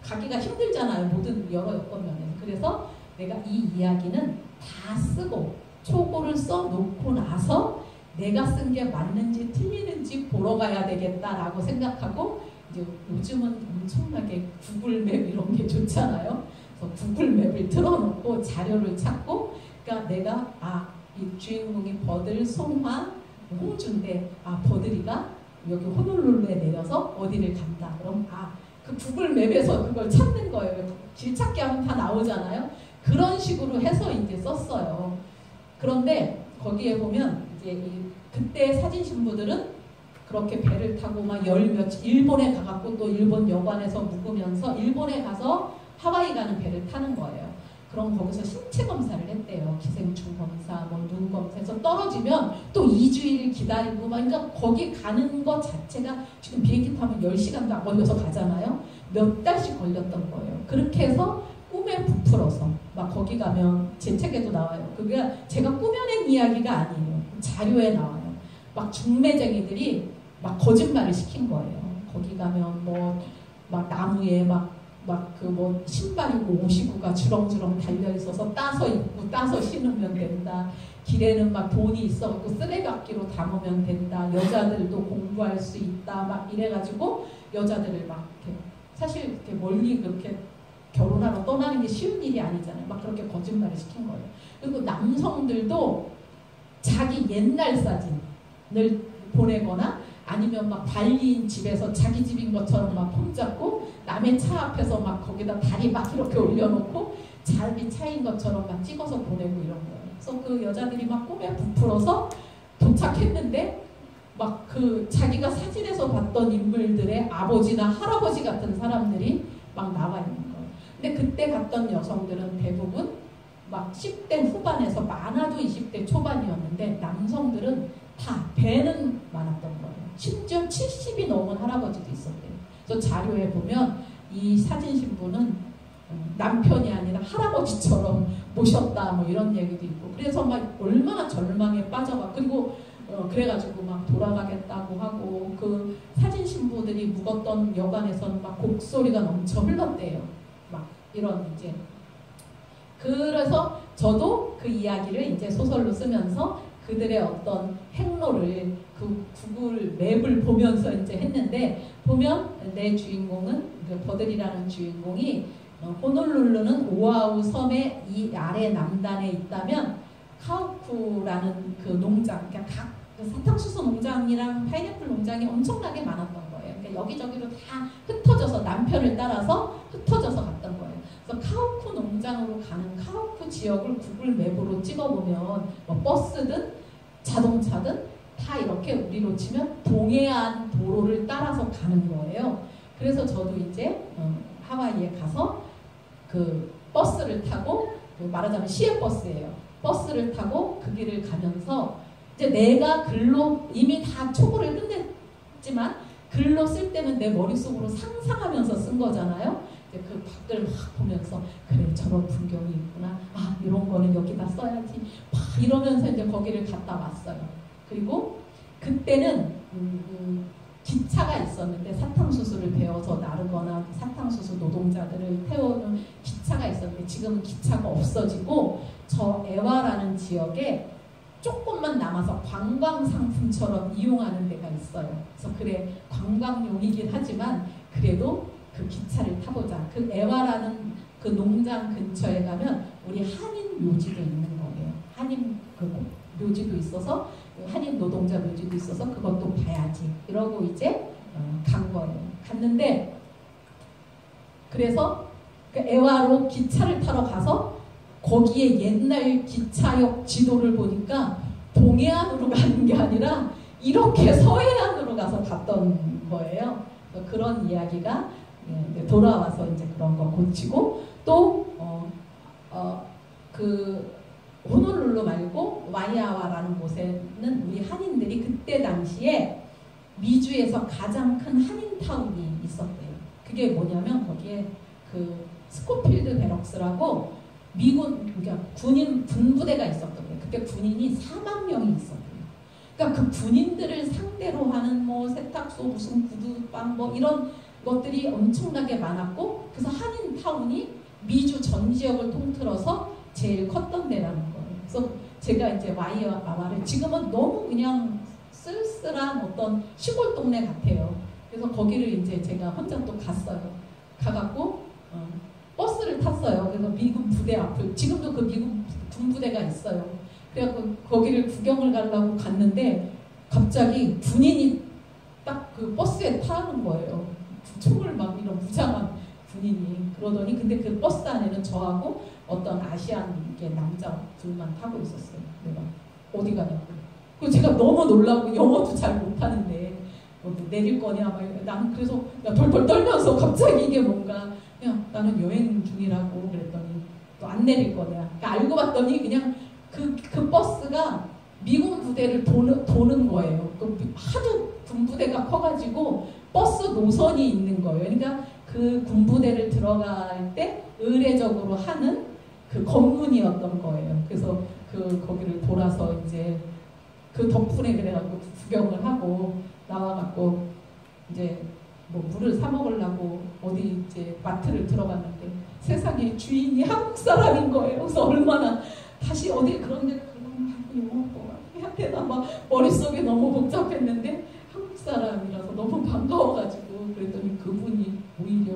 가기가 힘들잖아요. 모든 여러 여건 면에서. 그래서 내가 이 이야기는 다 쓰고 초고를 써놓고 나서 내가 쓴 게 맞는지 틀리는지 보러 가야 되겠다라고 생각하고, 이제 요즘은 엄청나게 구글맵 이런 게 좋잖아요. 그래서 구글맵을 틀어놓고 자료를 찾고, 그러니까 내가 이 주인공이 버들, 송화, 홍주인데 버들이가 여기 호놀룰루에 내려서 어디를 간다. 그럼 그 구글맵에서 그걸 찾는 거예요. 길 찾기 하면 다 나오잖아요. 그런 식으로 해서 이제 썼어요. 그런데 거기에 보면 이제 그때 사진 신부들은 그렇게 배를 타고 막 일본에 가갖고 또 일본 여관에서 묵으면서 일본에 가서 하와이 가는 배를 타는 거예요. 그럼 거기서 신체 검사를 했대요. 기생충 검사, 뭐 눈 검사해서 떨어지면 또 2주일 기다리고, 그러니까 거기 가는 것 자체가 지금 비행기 타면 10시간도 안 걸려서 가잖아요. 몇 달씩 걸렸던 거예요. 그렇게 해서 꿈에 부풀어서 막 거기 가면 제 책에도 나와요. 그게 제가 꾸며낸 이야기가 아니에요. 자료에 나와요. 막 중매쟁이들이 막 거짓말을 시킨 거예요. 거기 가면 뭐 막 나무에 뭐 신발이고 옷이고가 주렁주렁 달려있어서 따서 입고 따서 신으면 된다. 길에는 막 돈이 있어갖고 쓰레받기로 담으면 된다. 여자들도 공부할 수 있다. 막 이래가지고 여자들을 막 이렇게 사실 이렇게 멀리 그렇게 결혼하러 떠나는 게 쉬운 일이 아니잖아요. 막 그렇게 거짓말을 시킨 거예요. 그리고 남성들도 자기 옛날 사진을 보내거나 아니면 막 발리인 집에서 자기 집인 것처럼 막 손잡고 남의 차 앞에서 막 거기다 다리 막 이렇게 올려놓고 자기 차인 것처럼 막 찍어서 보내고 이런 거예요. 그래서 그 여자들이 막 꿈에 부풀어서 도착했는데 막 그 자기가 사진에서 봤던 인물들의 아버지나 할아버지 같은 사람들이 막 나와 있는 거예요. 근데 그때 갔던 여성들은 대부분 막 10대 후반에서 많아도 20대 초반이었는데 남성들은 다 배는 많았던 거예요. 심지어 70이 넘은 할아버지도 있었대요. 그래서 자료에 보면 이 사진 신부는 남편이 아니라 할아버지처럼 모셨다 뭐 이런 얘기도 있고, 그래서 막 얼마나 절망에 빠져가. 그리고 그래가지고 막 돌아가겠다고 하고, 그 사진 신부들이 묵었던 여관에서는 막 곡소리가 넘쳐 흘렀대요. 막 이런 이제. 그래서 저도 그 이야기를 이제 소설로 쓰면서 그들의 어떤 행로를 그 구글 맵을 보면서 이제 했는데, 보면 내 주인공은 그 버들이라는 주인공이 호놀룰루는 오아후 섬의 이 아래 남단에 있다면 카우쿠라는 그 농장, 그러니까 사탕수수 농장이랑 파인애플 농장이 엄청나게 많았던 거예요. 그러니까 여기저기로 다 흩어져서 남편을 따라서 흩어져서 갔던 거예요. 그래서 카우쿠 농장으로 가는 카우쿠 지역을 구글 맵으로 찍어보면 뭐 버스든 자동차든 다 이렇게 우리로 치면 동해안 도로를 따라서 가는 거예요. 그래서 저도 이제 하와이에 가서 그 버스를 타고, 말하자면 시외버스예요. 버스를 타고 그 길을 가면서 이제 내가 글로 이미 다 초고를 끝냈지만 글로 쓸 때는 내 머릿속으로 상상하면서 쓴 거잖아요. 이제 그 밖을 막 보면서 그래 저런 풍경이 있구나. 이런 거는 여기다 써야지. 막 이러면서 이제 거기를 갔다 왔어요. 그리고 그때는 기차가 있었는데 사탕수수를 베어서 나르거나 사탕수수 노동자들을 태우는 기차가 있었는데 지금은 기차가 없어지고 저 에와라는 지역에 조금만 남아서 관광상품처럼 이용하는 데가 있어요. 그래서 그래 관광용이긴 하지만 그래도 그 기차를 타보자. 그 에와라는 그 농장 근처에 가면 우리 한인 묘지도 있는 거예요. 한인 그 묘지도 있어서 한인 노동자 묘지도 있어서 그것도 봐야지 이러고 이제 간 거예요. 갔는데 그래서 그 에와로 기차를 타러 가서 거기에 옛날 기차역 지도를 보니까 동해안으로 가는 게 아니라 이렇게 서해안으로 가서 갔던 거예요. 그런 이야기가 예, 돌아와서 이제 그런 거 고치고 또 그 호놀룰루 말고 와이아와라는 곳에는 우리 한인들이 그때 당시에 미주에서 가장 큰 한인타운이 있었대요. 그게 뭐냐면 거기에 그 스코필드 베럭스라고 미군 그러니까 군인 군부대가 있었거든요. 그때 군인이 4만 명이 있었대요. 그러니까 그 군인들을 상대로 하는 뭐 세탁소 무슨 구두방 뭐 이런 것들이 엄청나게 많았고 그래서 한인타운이 미주 전 지역을 통틀어서 제일 컸던 데라는 거예요. 그래서 제가 이제 와이아와를 지금은 너무 그냥 쓸쓸한 어떤 시골 동네 같아요. 그래서 거기를 이제 제가 혼자 또 갔어요. 가갖고 버스를 탔어요. 그래서 미군 부대 앞을 지금도 그 미군 군부대가 있어요. 그래갖고 거기를 구경을 가려고 갔는데 갑자기 군인이 딱 그 버스에 타는 거예요. 총을 막 이런 무장한 군인이 그러더니 근데 그 버스 안에는 저하고 어떤 아시안 남자 둘만 타고 있었어요. 내가 어디 가냐고. 그리고 제가 너무 놀라고 영어도 잘 못하는데 뭐 내릴 거냐 막 난 그래서 덜덜 떨면서 갑자기 이게 뭔가 그냥 나는 여행 중이라고 그랬더니 또 안 내릴 거냐. 그러니까 알고 봤더니 그냥 그 버스가 미군 부대를 도는 거예요. 하도 군부대가 커가지고 버스 노선이 있는 거예요. 그러니까 그 군부대를 들어갈 때 의례적으로 하는 그 검문이었던 거예요. 그래서 거기를 돌아서 이제 그 덕분에 그래갖고 구경을 하고 나와갖고 이제 뭐 물을 사 먹으려고 어디 이제 마트를 들어갔는데 세상에 주인이 한국 사람인 거예요. 그래서 얼마나 다시 어디 그런 데 영어 해야 되나 막 머릿속에 너무 복잡했는데 한국 사람이라서 너무 반가워가지고 그랬더니 그분이 오히려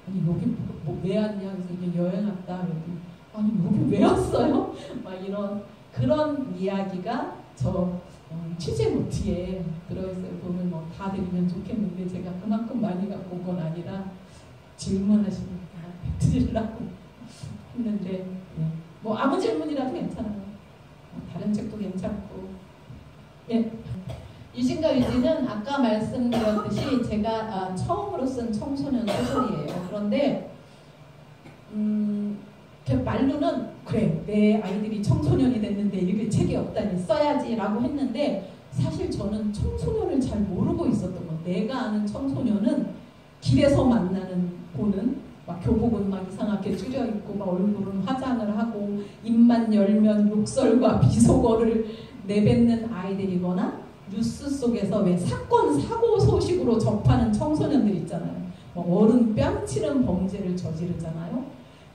아니 여기 뭐 왜 왔냐 그래서 이제 여행 왔다 그랬더니 아니 여기 왜 왔어요? 막 이런 그런 이야기가 저 취재 노트에 들어있어요. 보면 뭐 다 드리면 좋겠는데 제가 그만큼 많이 갖고 온 건 아니라 질문하시니까 드리려고 했는데 네. 뭐 아무 질문이라도 괜찮아요. 다른 책도 괜찮고 예. 유진과 유진은 아까 말씀드렸듯이 제가 처음으로 쓴 청소년 소설이에요. 그런데 말로는 그래 내 아이들이 청소년이 됐는데 읽을 책이 없다니 써야지라고 했는데 사실 저는 청소년을 잘 모르고 있었던 거예요. 내가 아는 청소년은 길에서 보는 막 교복은 막 이상하게 줄여 입고 막 얼굴은 화장을 하고 입만 열면 욕설과 비속어를 내뱉는 아이들이거나 뉴스 속에서 왜 사건 사고 소식으로 접하는 청소년들 있잖아요. 어른 뺨치는 범죄를 저지르잖아요.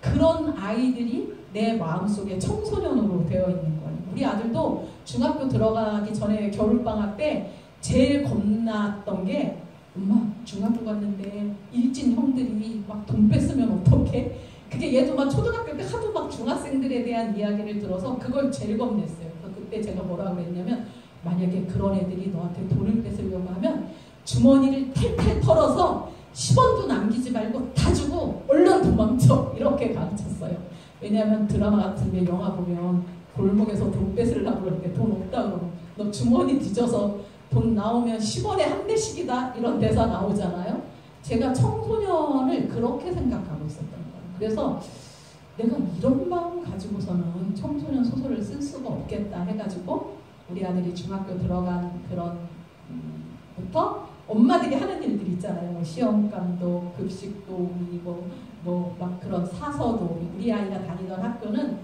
그런 아이들이 내 마음속에 청소년으로 되어 있는 거예요. 우리 아들도 중학교 들어가기 전에 겨울방학 때 제일 겁났던 게 엄마 중학교 갔는데 일진 형들이 막 돈 뺐으면 어떡해? 그게 얘도 막 초등학교 때 하도 막 중학생들에 대한 이야기를 들어서 그걸 제일 겁냈어요. 그래서 그때 제가 뭐라고 그랬냐면 만약에 그런 애들이 너한테 돈을 뺏으려고 하면 주머니를 탈탈 털어서 10원도 남기지 말고 다 주고 얼른 도망쳐 이렇게 가르쳤어요. 왜냐하면 드라마 같은 데 영화 보면 골목에서 돈 뺏으려고 그러는데 돈 없다 그러면 너 주머니 뒤져서 돈 나오면 10원에 한 대씩이다 이런 대사 나오잖아요. 제가 청소년을 그렇게 생각하고 있었던 거예요. 그래서 내가 이런 마음 가지고서는 청소년 소설을 쓸 수가 없겠다 해가지고 우리 아들이 중학교 들어간 그런 부터 엄마들이 하는 일들이 있잖아요. 뭐 시험감도 급식도 뭐 막 그런 사서도 우리 아이가 다니던 학교는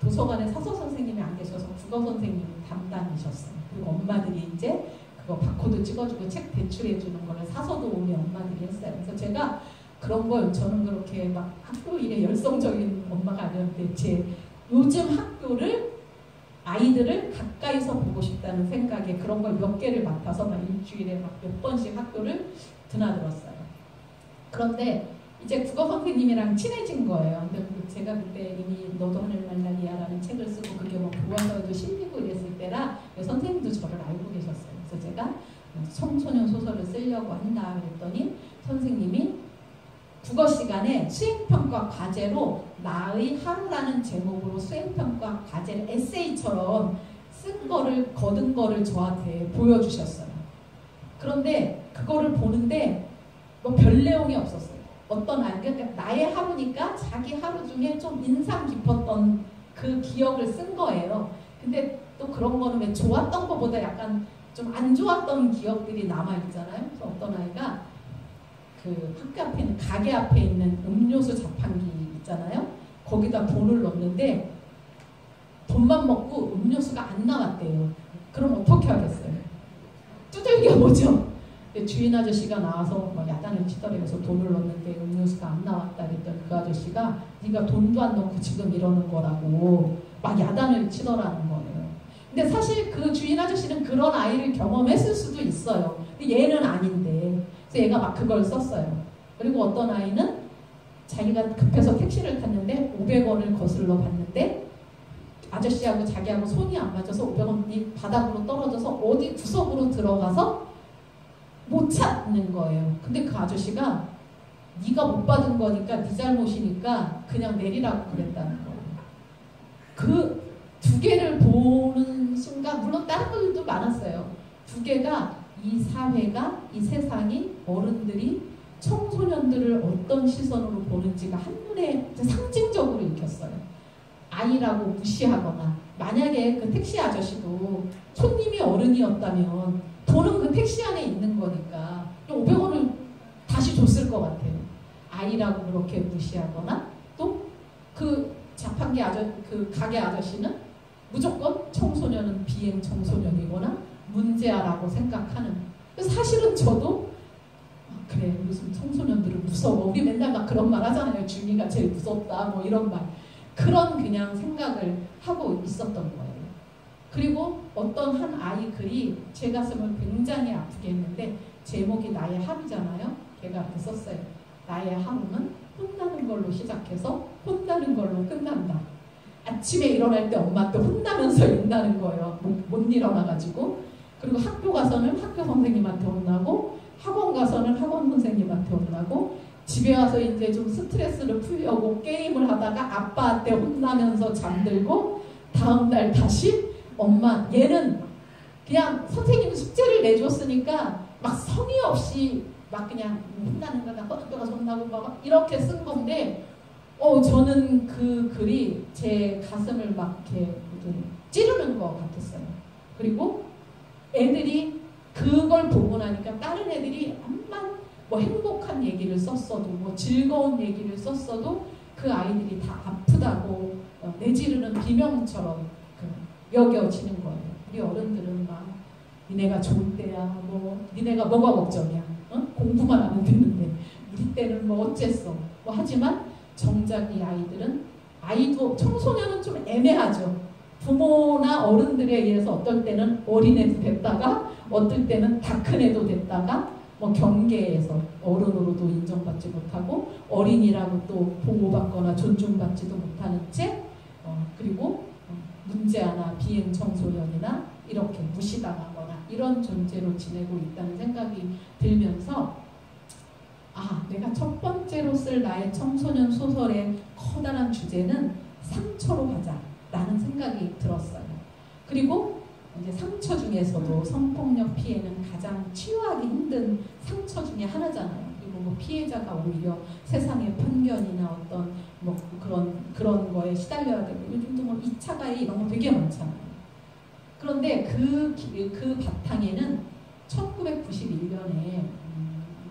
도서관에 사서 선생님이 안 계셔서 국어 선생님이 담당이셨어요. 그리고 엄마들이 이제 그거 바코드 찍어주고 책 대출해주는 거를 사서도 오면 엄마들이 했어요. 그래서 제가 그런 걸 저는 그렇게 막 학교 일에 열성적인 엄마가 아니었는데 제 요즘 학교를 아이들을 가까이서 보고 싶다는 생각에 그런 걸 몇 개를 맡아서 막 일주일에 막 몇 번씩 학교를 드나들었어요. 그런데 이제 국어 선생님이랑 친해진 거예요. 근데 제가 그때 이미 너도 하늘날 날이야라는 책을 쓰고 그게 뭐 교과서에도 실리고 이랬을 때라 선생님도 저를 알고 계셨어요. 그래서 제가 청소년 소설을 쓰려고 한다 그랬더니 선생님이 국어 시간에 수행평가 과제로 나의 하루라는 제목으로 수행평가 과제를 에세이처럼 쓴 거를 거둔 거를 저한테 보여주셨어요. 그런데 그거를 보는데 뭐 별 내용이 없었어요. 어떤 아이, 그러니까 나의 하루니까 자기 하루 중에 좀 인상 깊었던 그 기억을 쓴 거예요. 근데 또 그런 거는 왜 좋았던 것보다 약간 좀 안 좋았던 기억들이 남아있잖아요. 그래서 어떤 아이가 그 학교 앞에 있는 가게 앞에 있는 음료수 자판기 있잖아요. 거기다 돈을 넣는데 돈만 먹고 음료수가 안 나왔대요. 그럼 어떻게 하겠어요? 두들겨 보죠. 주인 아저씨가 나와서 막 야단을 치더래요. 돈을 넣는데 음료수가 안 나왔다 그랬더니 그 아저씨가 네가 돈도 안 넣고 지금 이러는 거라고 막 야단을 치더라는 거예요. 근데 사실 그 주인 아저씨는 그런 아이를 경험했을 수도 있어요. 근데 얘는 아닌데 그래서 얘가 막 그걸 썼어요. 그리고 어떤 아이는 자기가 급해서 택시를 탔는데 500원을 거슬러 봤는데 아저씨하고 자기하고 손이 안 맞아서 500원이 바닥으로 떨어져서 어디 구석으로 들어가서 못 찾는 거예요. 근데 그 아저씨가 네가 못 받은 거니까 네 잘못이니까 그냥 내리라고 그랬다는 거예요. 그 두 개를 보는 순간 물론 다른 것들도 많았어요. 두 개가 이 사회가 이 세상이 어른들이 청소년들을 어떤 시선으로 보는지가 한눈에 상징적으로 익혔어요. 아이라고 무시하거나 만약에 그 택시 아저씨도 손님이 어른이었다면 돈은 그 택시 안에 있는 거니까 500원을 다시 줬을 것 같아요. 아이라고 그렇게 무시하거나 또 그 자판기 그 가게 아저씨는 무조건 청소년은 비행 청소년이거나 문제아라고 생각하는. 사실은 저도 그래 요즘 청소년들은 무서워. 우리 맨날 막 그런 말 하잖아요. 중이가 제일 무섭다 뭐 이런 말. 그런 그냥 생각을 하고 있었던 거예요. 그리고 어떤 한 아이 글이 제 가슴을 굉장히 아프게 했는데 제목이 나의 하루잖아요. 걔가 이렇게 썼어요. 나의 하루는 혼나는 걸로 시작해서 혼나는 걸로 끝난다. 아침에 일어날 때 엄마한테 혼나면서 일어나는 거예요. 못 일어나가지고. 그리고 학교 가서는 학교 선생님한테 혼나고 학원 가서는 학원 선생님한테 혼나고 집에 와서 이제 좀 스트레스를 풀려고 게임을 하다가 아빠한테 혼나면서 잠들고 다음날 다시 엄마. 얘는 그냥 선생님이 숙제를 내줬으니까 막 성의 없이 막 그냥 혼나는 거나 학교 가서 혼나고 막 이렇게 쓴 건데 저는 그 글이 제 가슴을 막 이렇게 찌르는 것 같았어요. 그리고 애들이 그걸 보고 나니까 다른 애들이 암만 뭐 행복한 얘기를 썼어도 뭐 즐거운 얘기를 썼어도 그 아이들이 다 아프다고 내지르는 비명처럼 여겨지는 거예요. 우리 어른들은 막 니네가 좋을 때야 뭐 니네가 뭐가 걱정이야 공부만 하면 되는데 우리 때는 뭐 어쨌어 뭐 하지만 정작 이 아이도 청소년은 좀 애매하죠. 부모나 어른들에 의해서 어떨 때는 어린애도 됐다가 어떨 때는 다 큰 애도 됐다가 뭐 경계에서 어른으로도 인정받지 못하고 어린이라고 또 보호받거나 존중받지도 못하는 채 그리고 문제아나 비행 청소년이나 이렇게 무시당하거나 이런 존재로 지내고 있다는 생각이 들면서 내가 첫 번째로 쓸 나의 청소년 소설의 커다란 주제는 상처로 가자라는 생각이 들었어요. 그리고 이제 상처 중에서도 성폭력 피해는 가장 치유하기 힘든 상처 중에 하나잖아요. 그리고 뭐 피해자가 오히려 세상의 편견이나 어떤 뭐 그런 거에 시달려야 되고 요즘도 뭐 2차 가해 이런 거 되게 많잖아요. 그런데 그 바탕에는 1991년에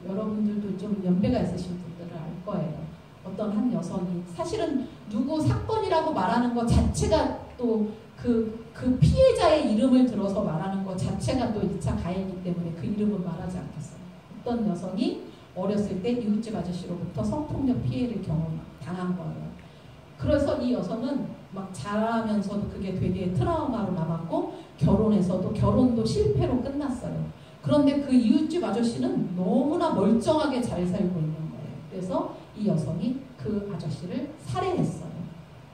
여러분들도 좀 연배가 있으신 분들은 알 거예요. 어떤 한 여성이 사실은 누구 사건이라고 말하는 것 자체가 또 그 피해자의 이름을 들어서 말하는 것 자체가 또 2차 가해이기 때문에 그 이름은 말하지 않겠어요. 어떤 여성이 어렸을 때 이웃집 아저씨로부터 성폭력 피해를 당한 거예요. 그래서 이 여성은 막 자라면서도 그게 되게 트라우마로 남았고 결혼도 실패로 끝났어요. 그런데 그 이웃집 아저씨는 너무나 멀쩡하게 잘 살고 있는 거예요. 그래서 이 여성이 그 아저씨를 살해했어요.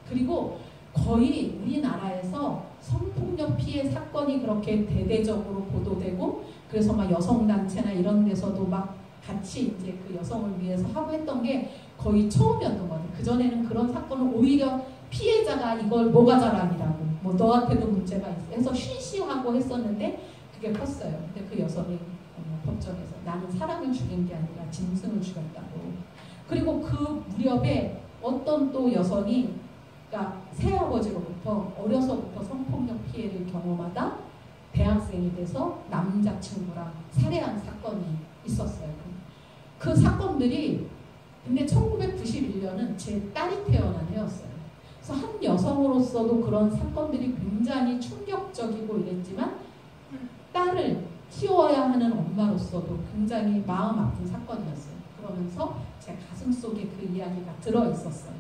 그리고 거의 우리나라에서 성폭력 피해 사건이 그렇게 대대적으로 보도되고 그래서 막 여성단체나 이런 데서도 막 같이 이제 그 여성을 위해서 하고 했던 게 거의 처음이었던 것 같아요. 그전에는 그런 사건은 오히려 피해자가 이걸 뭐가 자랑이라고 뭐 너한테도 문제가 있어 해서 쉬쉬하고 했었는데 그게 컸어요. 근데 그 여성이 법정에서 나는 사람을 죽인 게 아니라 짐승을 죽였다고. 그리고 그 무렵에 어떤 또 여성이 그러니까 새아버지로부터 어려서부터 성폭력 피해를 경험하다 대학생이 돼서 남자친구랑 살해한 사건이 있었어요. 그 사건들이 근데 1991년은 제 딸이 태어난 해였어요. 그래서 한 여성으로서도 그런 사건들이 굉장히 충격적이고 이랬지만 딸을 키워야 하는 엄마로서도 굉장히 마음 아픈 사건이었어요. 그러면서 제 가슴속에 그 이야기가 들어있었어요.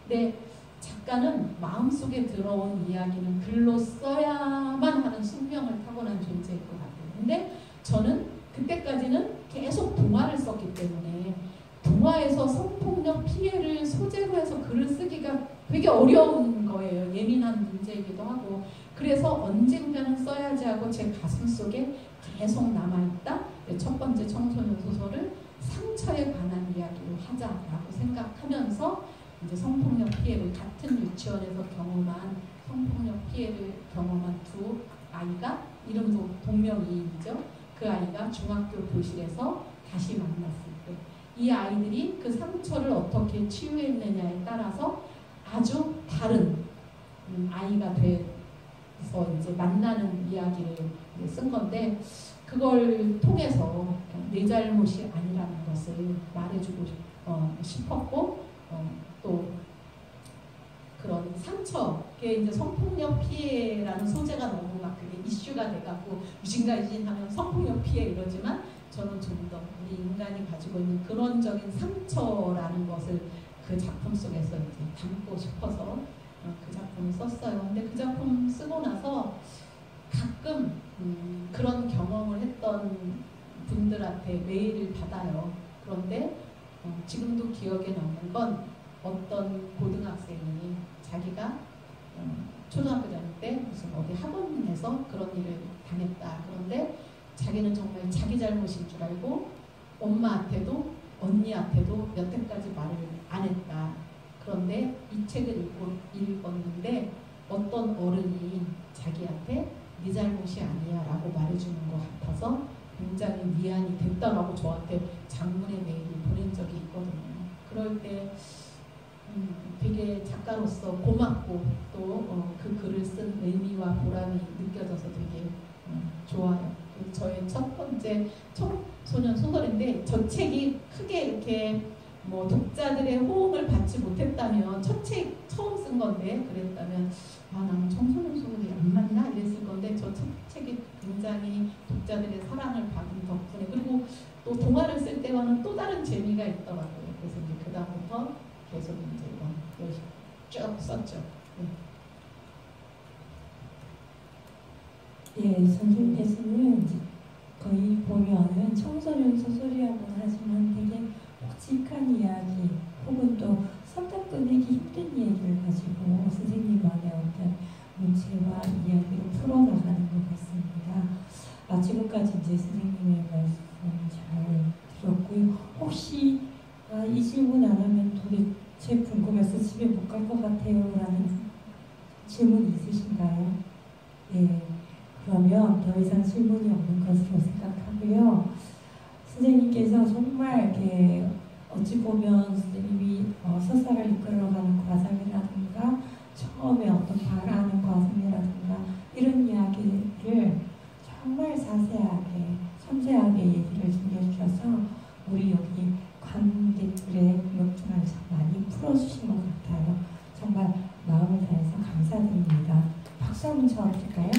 근데 작가는 마음속에 들어온 이야기는 글로 써야만 하는 숙명을 타고난 존재일 것 같아요. 근데 저는 그때까지는 계속 동화를 썼기 때문에 동화에서 성폭력 피해를 소재로 해서 글을 쓰기가 되게 어려운 거예요. 예민한 문제이기도 하고. 그래서 언젠가는 써야지 하고 제 가슴속에 계속 남아있다. 첫 번째 청소년 소설을 상처에 관한 이야기로 하자라고 생각하면서 이제 성폭력 피해를 같은 유치원에서 경험한 성폭력 피해를 경험한 두 아이가 이름도 동명이인이죠. 그 아이가 중학교 교실에서 다시 만났을 때 이 아이들이 그 상처를 어떻게 치유했느냐에 따라서 아주 다른 아이가 돼서 이제 만나는 이야기를 쓴 건데 그걸 통해서 내 잘못이 아니라는 것을 말해주고 싶었고 또 그런 상처에 이제 성폭력 피해라는 소재가 너무 막 그게 이슈가 돼갖고 유진가유진하면 성폭력 피해 이러지만 저는 좀 더 우리 인간이 가지고 있는 근원적인 상처라는 것을 그 작품 속에서 이제 담고 싶어서 그 작품을 썼어요. 근데 그 작품 쓰고 나서 가끔 그런 경험을 했던 분들한테 메일을 받아요. 그런데 지금도 기억에 남는 건 어떤 고등학생이 자기가 초등학교 다닐 때 무슨 어디 학원에서 그런 일을 당했다. 그런데 자기는 정말 자기 잘못인 줄 알고 엄마한테도 언니한테도 여태까지 말을 안 했다. 그런데 이 책을 읽었는데 어떤 어른이 자기한테 네 잘못이 아니야 라고 말해주는 것 같아서 굉장히 미안이 됐다라고 저한테 장문의 메일을 보낸 적이 있거든요. 그럴 때 되게 작가로서 고맙고 또 그 글을 쓴 의미와 보람이 느껴져서 되게 좋아요. 저의 첫 번째 청소년 소설인데 저 책이 크게 이렇게 뭐 독자들의 호응을 받지 못했다면 첫 책 처음 쓴 건데 그랬다면 나는 청소년 소설이 안 맞나 이랬을 건데 저 첫 책이 굉장히 독자들의 사랑을 받은 덕분에 그리고 또 동화를 쓸 때와는 또 다른 재미가 있더라고요. 그래서 이제 그다음부터 계속 이제 열심히 쭉 썼죠.
예, 선생님께서는 이제 거의 보면은 청소년 소설이라고는 하지만 되게 묵직한 이야기 혹은 또 설득 꺼내기 힘든 얘기를 가지고 선생님만의 어떤 문체와 이야기를 풀어나가는 것 같습니다. 지금까지 이제 선생님의 말씀 잘 들었고요. 혹시 이 질문 안 하면 도대체 궁금해서 집에 못 갈 것 같아요 라는 질문 있으신가요? 예. 그러면 더 이상 질문이 없는 것으로 생각하고요. 선생님께서 정말 이렇게 어찌 보면 선생님이 서사를 이끌어가는 과정이라든가 처음에 어떤 바라는 과정이라든가 이런 이야기를 정말 자세하게 섬세하게 얘기를 들려주셔서 우리 여기 관객들의 궁금증을 참 많이 풀어주신 것 같아요. 정말 마음을 다해서 감사드립니다. 박수 한번 쳐드릴까요?